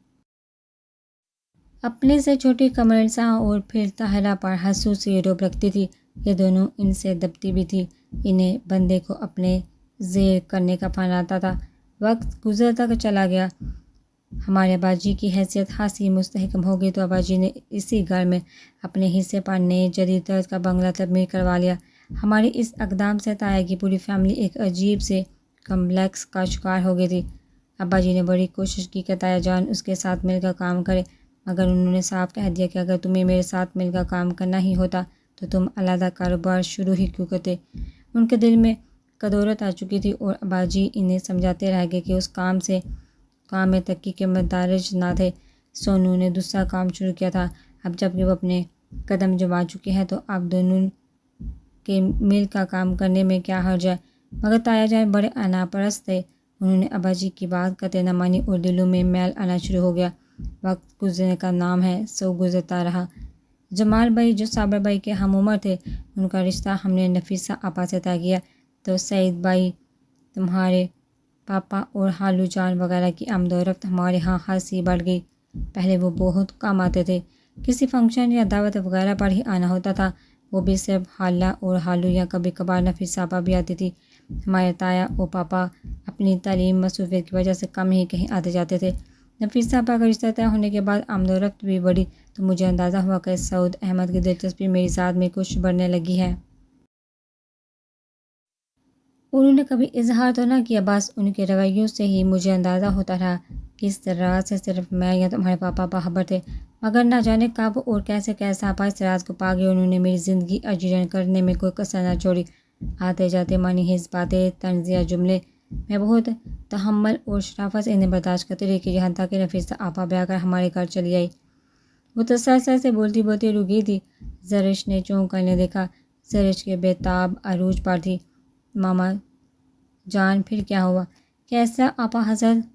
اپنے سے چھوٹی کمرسا اور پھر طاہرہ پر خصوصی رعب رکھتی تھی۔ یہ دونوں ان سے دبتی بھی تھی۔ انہیں بندے کو اپنے زیر کرنے کا فن آتا تھا۔ وقت گزرتا چلا گیا۔ ہمارے اباجی کی حیثیت خاصی مستحکم ہو گئی تو اباجی نے اسی گھر میں اپنے حصے پر نئے جدید طرز کا بنگلہ تعمیر کروا لیا۔ ہمارے اس اقدام سے تایا کی پوری فیملی ایک عجیب سے کمپلیکس کا شکار ہو گئی تھی۔ اباجی نے بڑی کوشش کی کہ تایا جان اس کے ساتھ مل کر کام کرے، مگر انہوں نے صاف کہہ دیا کہ اگر تمہیں میرے ساتھ مل کر کام کرنا ہی ہوتا تو تم علیحدہ کاروبار شروع ہی کیوں کرتے۔ ان کے دل میں کدورت آ چکی تھی اور اباجی انہیں سمجھاتے رہ گئے کہ اس کام میں ترقی کے مدارج نہ تھے۔ سونو نے دوسرا کام شروع کیا تھا۔ اب جب کہ وہ اپنے قدم جما چکی ہے تو اب دونوں کے مل کر کام کرنے میں کیا حرج ہے۔ مگر تایا جان بڑے انا پرست تھے۔ انہوں نے اباجی کی بات قطع نہ مانی اور دلوں میں میل آنا شروع ہو گیا۔ وقت گزرنے کا نام ہے، سو گزرتا رہا۔ جمال بھائی جو صابر بھائی کے ہم عمر تھے، ان کا رشتہ ہم نے نفیسہ آپا سے طے کیا تو سعید بھائی، تمہارے پاپا اور خالو جان وغیرہ کی آمد و رفت ہمارے ہاں خاصی بڑھ گئی۔ پہلے وہ بہت کم آتے تھے، کسی فنکشن یا دعوت وغیرہ پر ہی آنا ہوتا تھا، وہ بھی صرف خالہ اور خالو یا کبھی کبھار نفیسہ آپا بھی آتی تھی۔ ہمارے تایا اور پاپا اپنی تعلیم مصروفیت کی وجہ سے کم ہی کہیں آتے جاتے تھے۔ نفیسہ آپا کا رشتہ طے ہونے کے بعد آمد و رفت بھی بڑھی تو مجھے اندازہ ہوا کہ سعود احمد کی دلچسپی میری ذات میں کچھ بڑھنے لگی ہے۔ انہوں نے کبھی اظہار تو نہ کیا، بس ان کے رویوں سے ہی مجھے اندازہ ہوتا رہا۔ اس راز سے صرف میں یا تمہارے پاپا باخبر تھے، مگر نہ جانے کب اور کیسے کیسا آپا اس راز کو پا گئے۔ انہوں نے میری زندگی اجیرن کرنے میں کوئی کسر نہ چھوڑی۔ آتے جاتے معنی خیز باتیں، طنزیہ جملے، میں بہت تحمل اور شرافت سے انہیں برداشت کرتی رہی کہ یہاں تک کہ نفیسہ آپا بیاہ کر ہمارے گھر چلی آئی۔ وہ تسلسل سے بولتی بولتی رک گئی تھی۔ زرش نے چونک کر انہیں دیکھا۔ زرش کے بےتاب عروج پر تھی۔ ماما جان پھر کیا ہوا؟ کیسرا آپا حضرت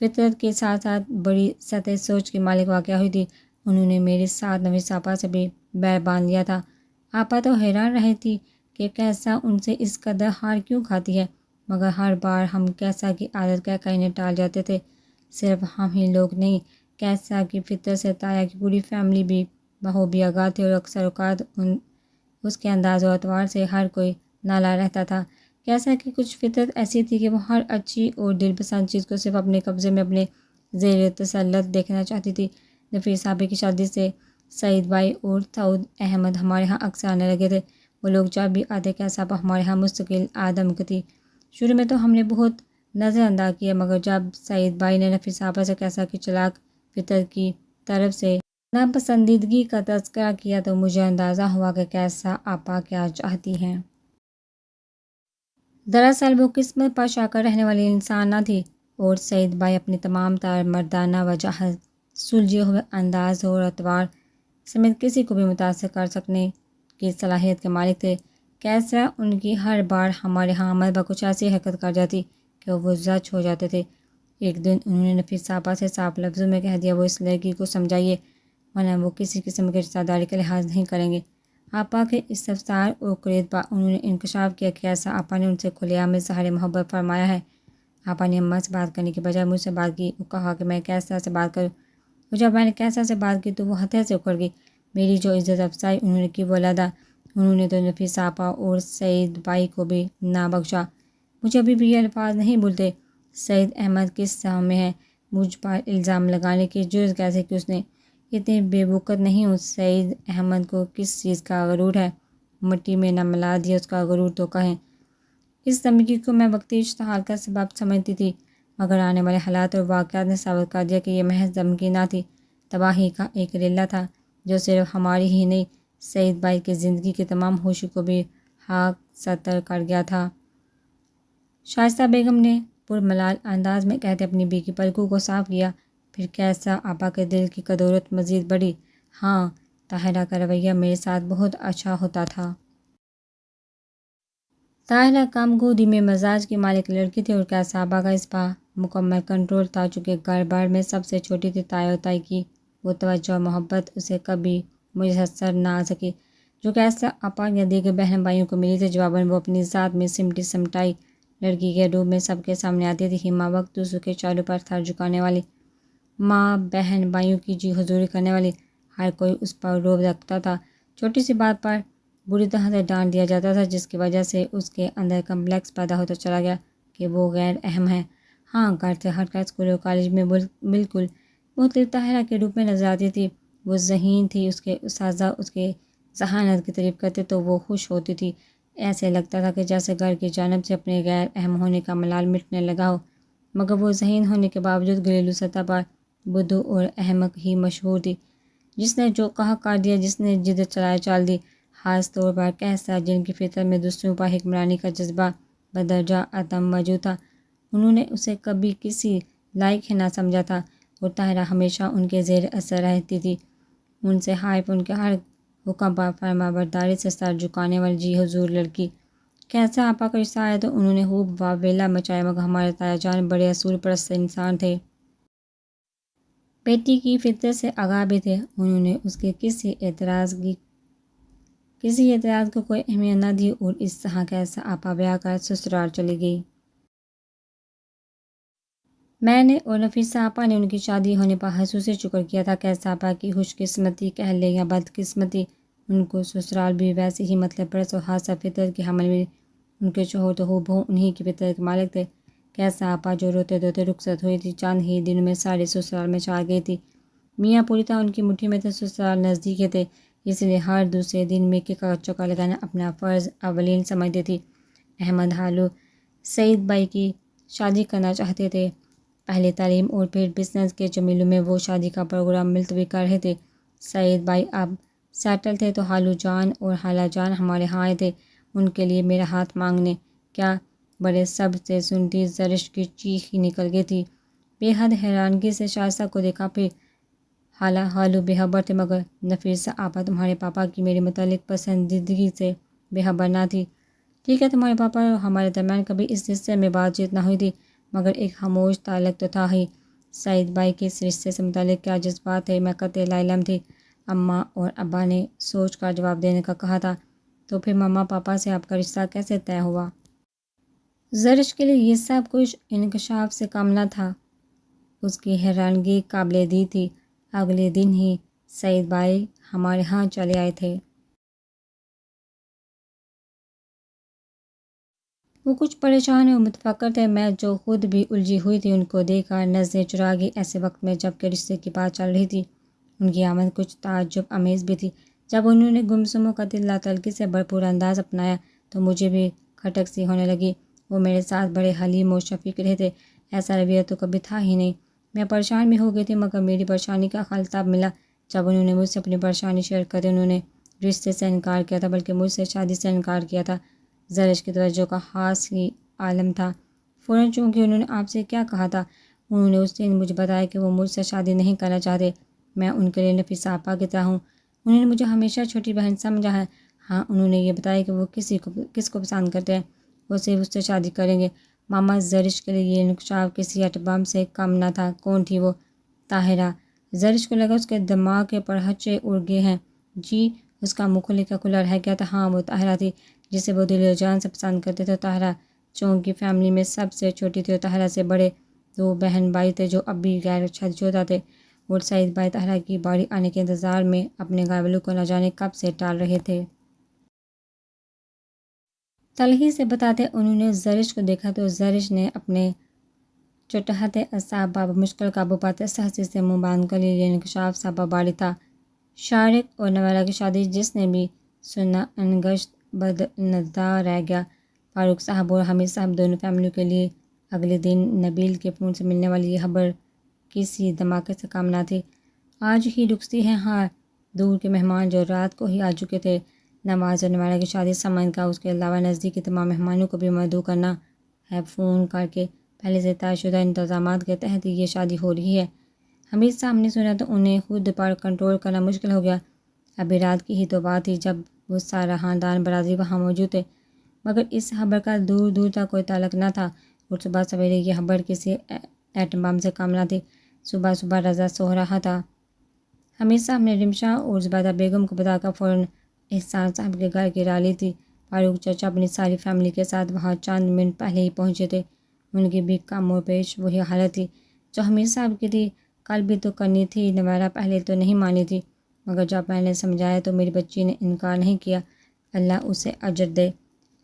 فطرت کے ساتھ ساتھ بڑی سطح سوچ کی مالک واقع ہوئی تھی۔ انہوں نے میرے ساتھ نفیسہ آپا سے بھی بیع باندھ لیا تھا۔ آپا تو حیران رہی تھی کہ کیسرا ان سے اس قدر ہار کیوں کھاتی ہے، مگر ہر بار ہم کیسرا کی عادت کہہ کر انہیں ٹال جاتے تھے۔ صرف ہم ہی لوگ نہیں، کیسرا کی فطرت سے تایا کی پوری فیملی بھی بخوبی آگاہ تھی اور اکثر اوقات اس کے انداز و اطوار سے ہر کوئی نالا رہتا تھا۔ کیسرا کی کچھ فطرت ایسی تھی کہ وہ ہر اچھی اور دل پسند چیز کو صرف اپنے قبضے میں اپنے زیر تسلط دیکھنا چاہتی تھی۔ نفیسہ آپا کی شادی سے سعید بھائی اور سعود احمد ہمارے ہاں اکثر آنے لگے تھے۔ وہ لوگ جب بھی آتے کیسرا آپا ہمارے ہاں مستقل آدم تھی۔ شروع میں تو ہم نے بہت نظر انداز کیا، مگر جب سعید بھائی نے نفیسہ آپا سے کیسرا کی چالاک فطرت کی طرف سے ناپسندیدگی کا تذکرہ کیا تو مجھے اندازہ ہوا کہ کیسرا آپا کیا چاہتی ہیں۔ دراصل وہ قسمت پر شاکر رہنے والی انسان نہ تھی، اور سعید بھائی اپنی تمام تر مردانہ وجاہت، سلجھے ہوئے انداز اور اطوار سمیت کسی کو بھی متاثر کر سکنے کی صلاحیت کے مالک تھے۔ کیسرا ان کی ہر بار ہمارے ہاں آمد پر کچھ ایسی حرکت کر جاتی کہ وہ زچ ہو جاتے تھے۔ ایک دن انہوں نے نفیسہ آپا سے صاف لفظوں میں کہہ دیا، وہ اس لڑکی کو سمجھائیے ورنہ وہ کسی قسم کے رشتہ داری کا لحاظ نہیں کریں گے۔ آپا کے استفسار اور قید پر انہوں نے انکشاف کیا کہ کیسرا آپا نے ان سے کھلے عام اظہار محبت فرمایا ہے۔ آپا نے اماں سے بات کرنے کے بجائے مجھ سے بات کی اور کہا کہ میں کیسرا سے بات کروں، اور جب میں نے کیسرا سے بات کی تو وہ ہتھے سے اکھڑ گئی۔ میری جو عزت افزائی انہوں نے کی وہ علیحدہ، انہوں نے تو نفیسہ آپا اور سعید بھائی کو بھی نہ بخشا۔ مجھے ابھی بھی یہ الفاظ نہیں بھولتے۔ سعید احمد کس سہم میں ہے، مجھ پر الزام لگانے کی جرأت کیسے کی اس نے؟ اتنی بے وقت نہیں ہوں۔ سعید احمد کو کس چیز کا غرور ہے؟ مٹی میں نہ ملا دیا اس کا غرور تو کہیں۔ اس دھمکی کو میں وقتی اشتعال کا سبب سمجھتی تھی، مگر آنے والے حالات اور واقعات نے ثابت کر دیا کہ یہ محض دھمکی نہ تھی، تباہی کا ایک ریلا تھا جو صرف ہماری ہی نہیں، سعید بھائی کی زندگی کے تمام ہوشی کو بھی خاک ستر کر گیا تھا۔ شائستہ بیگم نے پرملال انداز میں کہتے اپنی بیوی کی پلکوں کو صاف کیا، پھر کیسا آپا کے دل کی کدورت مزید بڑھی۔ ہاں، طاہرہ کا رویہ میرے ساتھ بہت اچھا ہوتا تھا۔ طاہرہ کم گودی میں مزاج کی مالک لڑکی تھی اور کیسا آپا کا اس پا مکمل کنٹرول تھا۔ چونکہ گھر بھر میں سب سے چھوٹی تھی، تائی اور تائی کی وہ توجہ اور محبت اسے کبھی میسر نہ آ سکی جو کیسا آپا یا دیگر بہن بھائیوں کو ملی تھی۔ جواباً وہ اپنی ذات میں سمٹی سمٹائی لڑکی کے روپ میں سب کے سامنے آتی تھی، ہمہ وقت دوسروں کے چالوں پر سر جھکانے والی، ماں بہن بھائیوں کی جی حضوری کرنے والی۔ ہر کوئی اس پر رعب رکھتا تھا، چھوٹی سی بات پر بری طرح سے ڈانٹ دیا جاتا تھا، جس کی وجہ سے اس کے اندر کمپلیکس پیدا ہوتا چلا گیا کہ وہ غیر اہم ہے۔ ہاں، گھر سے ہٹ کر اسکول اور کالج میں بالکل مختلف طاہرہ کے روپ میں نظر آتی تھی۔ وہ ذہین تھی، اس کے اساتذہ اس کے ذہانت کی تعریف کرتے تو وہ خوش ہوتی تھی۔ ایسے لگتا تھا کہ جیسے گھر کی جانب سے اپنے غیر اہم ہونے کا ملال مٹنے لگا ہو، مگر وہ ذہین ہونے کے باوجود گھریلو سطح پر بدھو اور احمق ہی مشہور تھی۔ جس نے جو کہا کر دیا، جس نے جد چلائے چال دی، خاص طور پر کیسا جن کی فطرت میں دوسروں پر حکمرانی کا جذبہ بدرجہ عدم موجود تھا، انہوں نے اسے کبھی کسی لائق ہی نہ سمجھا تھا، اور طاہرہ ہمیشہ ان کے زیر اثر رہتی تھی، ان سے حائف، ان کے ہر حکم پر فرما برداری سے سر جھکانے والی جی حضور لڑکی۔ کیسا آپا کا رشتہ آیا تو انہوں نے خوب واویلا مچایا، مگر ہمارے تایا جان بڑے اصول پرست انسان تھے، بیٹی کی فطرت سے آگاہ بھی تھے۔ انہوں نے اس کے کسی اعتراض کو کوئی اہمیت نہ دی، اور اس طرح کیسا آپا بیاہ کر سسرال چلی گئی۔ میں نے اور نفیسہ آپا نے ان کی شادی ہونے پر خصوصی شکر کیا تھا۔ کیسا آپا کی خوش قسمتی کہہ لیں یا بد قسمتی، ان کو سسرال بھی ویسے ہی مطلب پرست اور حادثہ فطرت کے حامل ملی۔ ان کے شوہر تو ہو بہو انہی کی فطرت کے مالک تھے۔ کیسا آپا جو روتے دھوتے رخصت ہوئی تھی، چند ہی دنوں میں ساری سسرال میں چھا گئی تھی۔ میاں پوری طرح ان کی مٹھی میں تھے، سسرال نزدیک تھے، اس لیے ہر دوسرے دن میکے کا چوکا لگانا اپنا فرض اولین سمجھتی تھی۔ احمد حالو سعید بھائی کی شادی کرنا چاہتے تھے، پہلے تعلیم اور پھر بزنس کے جمیلوں میں وہ شادی کا پروگرام ملتوی کر رہے تھے۔ سعید بھائی اب سیٹل تھے تو حالو جان اور خالہ جان ہمارے ہاں آئے تھے ان کے لیے میرا ہاتھ مانگنے۔ کیا بڑے صبر سے سنتی زرش کی چیخ ہی نکل گئی تھی۔ بے حد حیرانگی سے شائستہ کو دیکھا، پھر خالہ حالو بے خبر تھے، مگر نفیسہ آپا تمہارے پاپا کی میرے متعلق پسندیدگی سے بے خبر نہ تھی۔ ٹھیک ہے، تمہارے پاپا اور ہمارے درمیان کبھی اس رشتے میں بات چیت نہ ہوئی تھی، مگر ایک خاموش تعلق تو تھا ہی۔ سعید بھائی کے اس رشتے سے متعلق کیا جذبات تھے، میں قطع لا علم تھی۔ اماں اور ابا نے سوچ کر جواب دینے کا کہا تھا۔ تو پھر ماما پاپا سے آپ کا رشتہ کیسے طے ہوا؟ زرش کے لیے یہ سب کچھ انکشاف سے کم نہ تھا، اس کی حیرانگی قابل دید تھی۔ اگلے دن ہی سعید بھائی ہمارے ہاں چلے آئے تھے۔ وہ کچھ پریشان اور متفکر تھے، میں جو خود بھی الجھی ہوئی تھی، ان کو دیکھ کر نظریں چرا گئی، ایسے وقت میں جب کہ رشتے کی بات چل رہی تھی۔ ان کی آمد کچھ تعجب آمیز بھی تھی۔ جب انہوں نے گمسموں کا دل لاتلگی سے بھرپور انداز اپنایا تو مجھے بھی کھٹک سی ہونے لگی۔ وہ میرے ساتھ بڑے حلیم و شفیق رہے تھے، ایسا رویہ تو کبھی تھا ہی نہیں۔ میں پریشان بھی ہو گئی تھی، مگر میری پریشانی کا حل تب ملا جب انہوں نے مجھ سے اپنی پریشانی شیئر کرتے انہوں نے رشتے سے انکار کیا تھا، بلکہ مجھ سے شادی سے انکار کیا تھا۔ زرش کی توجہ کا خاص ہی عالم تھا۔ فوراً چونکہ انہوں نے آپ سے کیا کہا تھا؟ انہوں نے اس دن مجھے بتایا کہ وہ مجھ سے شادی نہیں کرنا چاہتے، میں ان کے لیے نفیسہ آپا کی طرح ہوں۔ انہوں نے مجھے ہمیشہ چھوٹی بہن سمجھا ہے۔ ہاں، انہوں نے یہ بتایا کہ وہ کس کو پسند کرتے ہیں، وہ صرف اس سے شادی کریں گے۔ ماما، زرش کے لیے یہ انکشاف کسی ایٹم بم سے کم نہ تھا۔ کون تھی وہ؟ طاہرہ۔ زرش کو لگا اس کے دماغ کے پرہچے اڑ گئے ہیں۔ جی، اس کا منہ کھلے کا کھلا رہ گیا تھا۔ ہاں، وہ طاہرہ تھی جسے وہ دل و جان سے پسند کرتے تھے۔ طاہرہ چونکہ فیملی میں سب سے چھوٹی تھی اور طاہرہ سے بڑے دو بہن بھائی تھے جو اب بھی غیر شادی شدہ تھے، اور سعید بھائی طاہرہ کی باری آنے کے انتظار میں اپنے گھر والوں کو نہ جانے کب سے ٹال رہے تھے۔ تلخی سے بتاتے انہوں نے زرش کو دیکھا تو زرش نے اپنے چٹہتے اصحاب بابا مشکل قابو پاتے سہسی سے منہ باندھ کر یہ انکشاف سا باری تھا۔ شارق اور نویرہ کی شادی جس نے بھی سنا انگشت بد ندا رہ گیا۔ فاروق صاحب اور حمید صاحب دونوں فیملیوں کے لیے اگلے دن نبیل کے فون سے ملنے والی یہ خبر کسی دھماکے سے کم نہ تھی۔ آج ہی رخصتی ہے، ہاں دور کے مہمان جو رات کو ہی آ چکے تھے۔ نواز اور نویرہ کی شادی سمجھ کا اس کے علاوہ نزدیکی تمام مہمانوں کو بھی مدعو کرنا ہے فون کر کے۔ پہلے سے طے شدہ انتظامات کے تحت یہ شادی ہو رہی ہے۔ حمید صاحب نے سنا تو انہیں خود پر کنٹرول کرنا مشکل ہو گیا۔ ابھی رات کی ہی تو بات تھی جب وہ سارا خاندان برادری وہاں موجود تھے، مگر اس خبر کا دور دور تک کوئی تعلق نہ تھا، اور صبح سویرے یہ خبر کسی ایٹم بم سے کم نہ تھی۔ صبح صبح رضا سو رہا تھا۔ حمید صاحب نے رمشا اور زبیدہ بیگم کو بتا کر فوراً احسان صاحب کے گھر گرا لی تھی۔ فاروق چچا اپنی ساری فیملی کے ساتھ وہاں چند منٹ پہلے ہی پہنچے تھے۔ ان کی بھی کم و پیش وہی حالت تھی جو حمید صاحب کی تھی۔ کل بھی تو کرنی تھی، نویرہ پہلے تو نہیں مانی تھی، مگر جب میں نے سمجھایا تو میری بچی نے انکار نہیں کیا، اللہ اسے اجر دے۔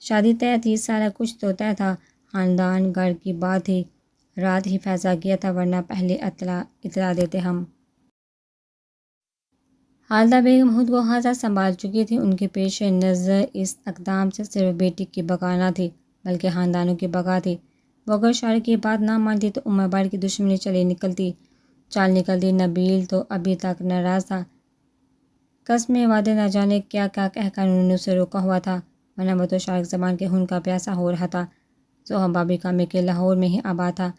شادی طے تھی، سارا کچھ تو طے تھا، خاندان گھر کی بات تھی، رات ہی فیصلہ کیا تھا، ورنہ پہلے اطلاع دیتے ہم۔ خالدہ بیگم خود کو خاصا سنبھال چکی تھی۔ ان کے پیش نظر اس اقدام سے صرف بیٹی کی بقا نہ تھی بلکہ خاندانوں کی بقا تھی۔ وہ اگر شارق کی بات نہ مانتی تو عمر بھر کی دشمنی چال نکلتی۔ نبیل تو ابھی تک ناراض تھا، قسمیں وعدے نہ جانے کیا کیا کہہ کر انہوں نے اسے روکا ہوا تھا، ورنہ وہ تو شارق زبان کے خون کا پیاسا ہو رہا تھا۔ سوہم بابی کا میکے لاہور میں ہی آباد تھا۔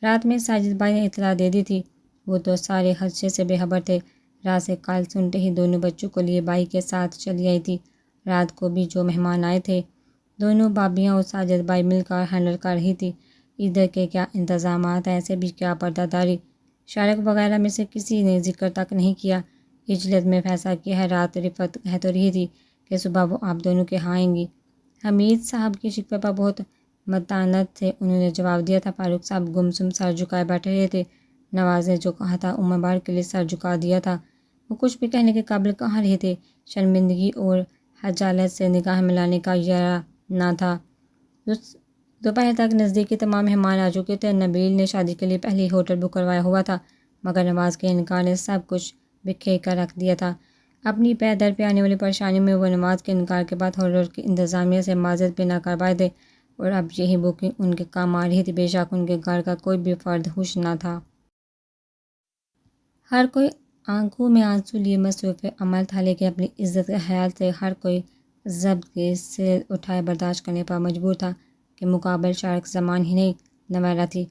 رات میں ساجد بھائی نے اطلاع دے دی تھی، وہ تو سارے خدشے سے بے خبر تھے۔ رات سے کال سنتے ہی دونوں بچوں کو لیے بھائی کے ساتھ چلی آئی تھی۔ رات کو بھی جو مہمان آئے تھے دونوں بابیاں اور ساجد بھائی مل کر ہینڈل کر رہی تھی۔ ادھر کے کیا انتظامات، ایسے بھی کیا پردہ داری، شارق وغیرہ میں سے کسی نے ذکر تک نہیں کیا۔ اجلت میں فیصلہ کیا ہے۔ رات رفت کہہ تو رہی تھی کہ صبح وہ آپ دونوں کے ہاں آئیں گی۔ حمید صاحب کی شکوے پر بہت متانت سے انہوں نے جواب دیا تھا۔ فاروق صاحب گمسم سر جھکائے بیٹھے رہے تھے۔ نواز نے جو کہا تھا عمر بھر کے لیے سر جھکا دیا تھا، وہ کچھ بھی کہنے کے قابل کہاں رہے تھے۔ شرمندگی اور خجالت سے نگاہ ملانے کا یارہ نہ تھا۔ دوپہر تک نزدیکی تمام مہمان آ چکے تھے۔ نبیل نے شادی کے لیے پہلے ہی ہوٹل بک کروایا ہوا تھا، مگر نواز کے انکار نے سب کچھ بکھیر کر رکھ دیا تھا۔ اپنی پے در پہ آنے والی پریشانیوں میں وہ نواز کے انکار کے بعد ہوٹل کی انتظامیہ سے معذرت بھی نہ کر پائے تھے، اور اب یہی بکنگ ان کے کام آ رہی تھی۔ بے شک ان کے گھر کا کوئی بھی فرد خوش نہ تھا۔ ہر کوئی آنکھوں میں آنسو لیے مصروف عمل تھا، لیکن اپنی عزت کے خیال سے ہر کوئی ضبط کے سر اٹھائے برداشت کرنے پر مجبور تھا کہ مقابل شارق زمان ہی نہیں، نویرہ تھی،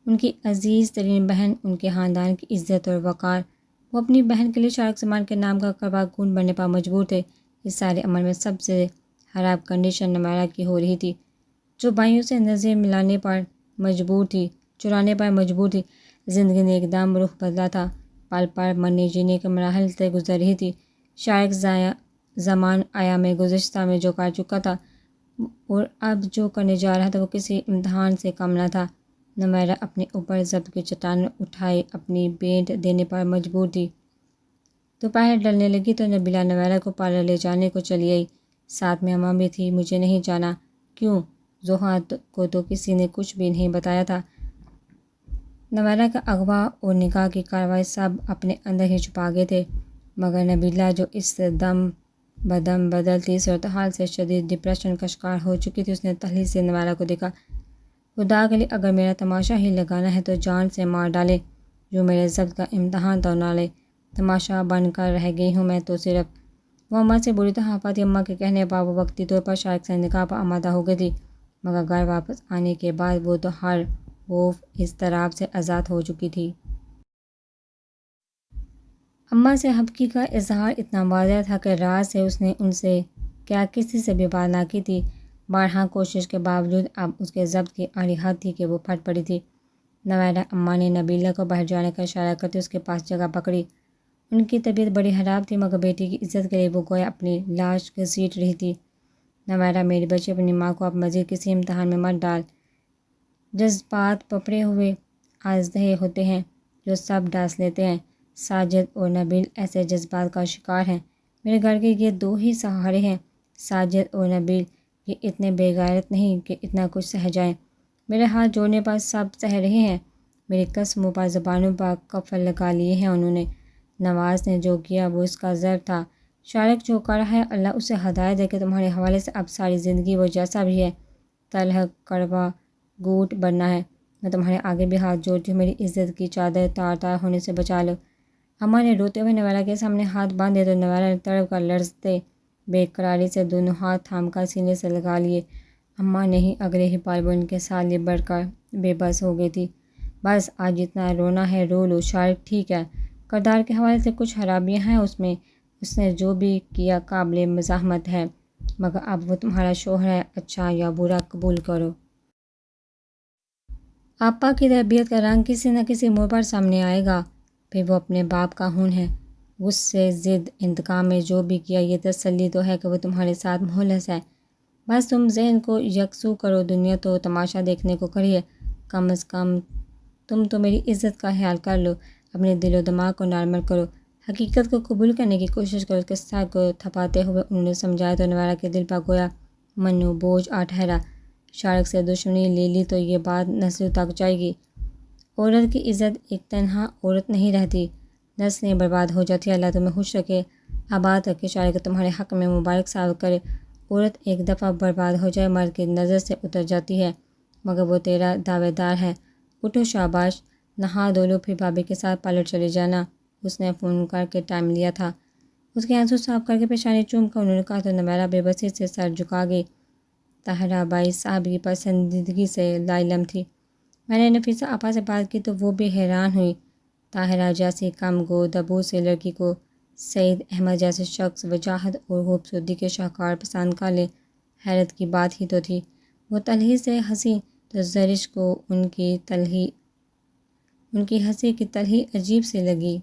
ان کی عزیز ترین بہن، ان کے خاندان کی عزت اور وقار۔ وہ اپنی بہن کے لیے شارق زمان کے نام کا کروا خون بھرنے پر مجبور تھے۔ اس سارے عمل میں سب سے خراب کنڈیشن نویرہ کی ہو رہی تھی، جو بھائیوں سے نظر ملانے پر مجبور تھی، چرانے پر مجبور تھی۔ زندگی نے ایک دم رخ بدلا تھا، پل پر مرنے جینے کے مراحل سے گزر رہی تھی۔ شارق زمان آیا میں گزشتہ میں جو کر چکا تھا اور اب جو کرنے جا رہا تھا وہ کسی امتحان سے کم نہ تھا۔ نویرہ اپنے اوپر ضبط کی چٹان اٹھائے اپنی بینٹ دینے پر مجبور تھی۔ دوپہر ڈلنے لگی تو نبیلہ نویرہ کو پارلر لے جانے کو چلی آئی، ساتھ میں اماں بھی تھی۔ مجھے نہیں جانا۔ کیوں؟ زوہا کو تو کسی نے کچھ بھی نہیں بتایا تھا۔ نویرہ کا اغوا اور نکاح کی کارروائی سب اپنے اندر ہی چھپا گئے تھے، مگر نبیلہ جو اس دم بدم بدلتی صورتحال سے شدید ڈپریشن کا شکار ہو چکی تھی، اس نے تحلیل سے نویرہ کو دیکھا۔ خدا کے لیے اگر میرا تماشا ہی لگانا ہے تو جان سے مار ڈالے، جو میرے ضبط کا امتحان تو نہ لے، تماشا بن کر رہ گئی ہوں میں تو صرف۔ وہ اماں سے بری طرح آفاتی اماں کے کہنے پر وہ وقتی طور پر شارق سے نکاح پر آمادہ ہو گئی تھی، مگر گھر واپس آنے کے بعد وہ تو ہر خوف اضطراب سے آزاد ہو چکی تھی۔ اماں سے حبکی کا اظہار اتنا واضح تھا کہ رات سے اس نے ان سے کیا کسی سے بھی بات نہ کی تھی۔ بارہا کوشش کے باوجود اب اس کے ضبط کی آڑی حد تھی کہ وہ پھٹ پڑی تھی۔ نویرہ اماں نے نبیلہ کو باہر جانے کا اشارہ کرتے اس کے پاس جگہ پکڑی۔ ان کی طبیعت بڑی خراب تھی، مگر بیٹی کی عزت کے لیے وہ گویا اپنی لاش گھسیٹ رہی تھی۔ نویرہ میری بچی، اپنی ماں کو اب مزید کسی امتحان میں مت ڈال۔ جذبات پپڑے ہوئے اژدہے ہوتے ہیں جو سب ڈانس لیتے ہیں۔ ساجد اور نبیل ایسے جذبات کا شکار ہیں۔ میرے گھر کے یہ دو ہی سہارے ہیں، ساجد اور نبیل۔ یہ اتنے بے غیرت نہیں کہ اتنا کچھ سہ جائیں۔ میرے ہاتھ جوڑنے پر سب سہ رہے ہیں، میری قسموں پر زبانوں پر قفل لگا لیے ہیں انہوں نے۔ نواز نے جو کیا وہ اس کا ضرب تھا۔ شارق جو کر رہا ہے اللہ اسے ہدایت دے کہ تمہارے حوالے سے اب ساری زندگی وہ جیسا بھی ہے تلخ کڑوا گھونٹ بننا ہے۔ میں تمہارے آگے بھی ہاتھ جوڑتی ہوں، میری عزت کی چادر تار تار ہونے سے بچا لو۔ اماں نے روتے ہوئے نویرہ کے سامنے ہاتھ باندھے تو نویرہ نے تڑپ کر لرزتے بے قراری سے دونوں ہاتھ تھام کر سینے سے لگا لیے۔ اماں نے ہی اگلے ہی پل وہ ان کے ساتھ لبڑ کر بے بس ہو گئی تھی۔ بس آج جتنا رونا ہے رو لو، شارق ٹھیک ہے، کردار کے حوالے سے کچھ خرابیاں ہیں اس میں، اس نے جو بھی کیا قابل مزاحمت ہے، مگر اب وہ تمہارا شوہر ہے، اچھا یا برا قبول کرو۔ آپا کی تربیت کا رنگ کسی نہ کسی موڑ پر سامنے آئے گا۔ پھر وہ اپنے باپ کا خون ہے، غصے، ضد، انتقام میں جو بھی کیا، یہ تسلی تو ہے کہ وہ تمہارے ساتھ مخلص ہے۔ بس تم ذہن کو یکسو کرو، دنیا تو تماشا دیکھنے کو کھڑی ہے، کم از کم تم تو میری عزت کا خیال کر لو، اپنے دل و دماغ کو نارمل کرو، حقیقت کو قبول کرنے کی کوشش کرو۔ کے سر کو تھپاتے ہوئے انہوں نے سمجھایا تو نویرہ کے دل پر گویا منو بوجھ آ ٹھہرا۔ شارق سے دشمنی لے لی تو یہ بات نسلوں تک جائے گی۔ عورت کی عزت ایک تنہا عورت نہیں رہتی، نسلیں برباد ہو جاتی ہیں۔ اللہ تمہیں خوش رکھے، آباد رکھے، شارق تمہارے حق میں مبارک ثابت کرے۔ عورت ایک دفعہ برباد ہو جائے مرد کی نظر سے اتر جاتی ہے، مگر وہ تیرا دعوے دار ہے۔ اٹھو شاباش، نہا دھو لو، پھر بھابھی کے ساتھ پارلر چلے جانا۔ اس نے فون کر کے ٹائم لیا تھا۔ اس کے آنسو صاف کر کے پیشانی چوم کر انہوں نے کہا تو نویرہ بے بسی سے سر جھکا گئی۔ طاہرہ بائی صاحب کی پسندیدگی سے لاعلم تھی۔ میں نے نفیسہ آپا سے بات کی تو وہ بھی حیران ہوئی۔ طاہرہ جیسی کم گو دبو سے لڑکی کو سعید احمد جیسے شخص وجاہت اور خوبصورتی کے شاہکار پسند کر لے، حیرت کی بات ہی تو تھی۔ وہ تلخی سے ہنسی تو زرش کو ان کی ہنسی کی تلخی عجیب سی لگی۔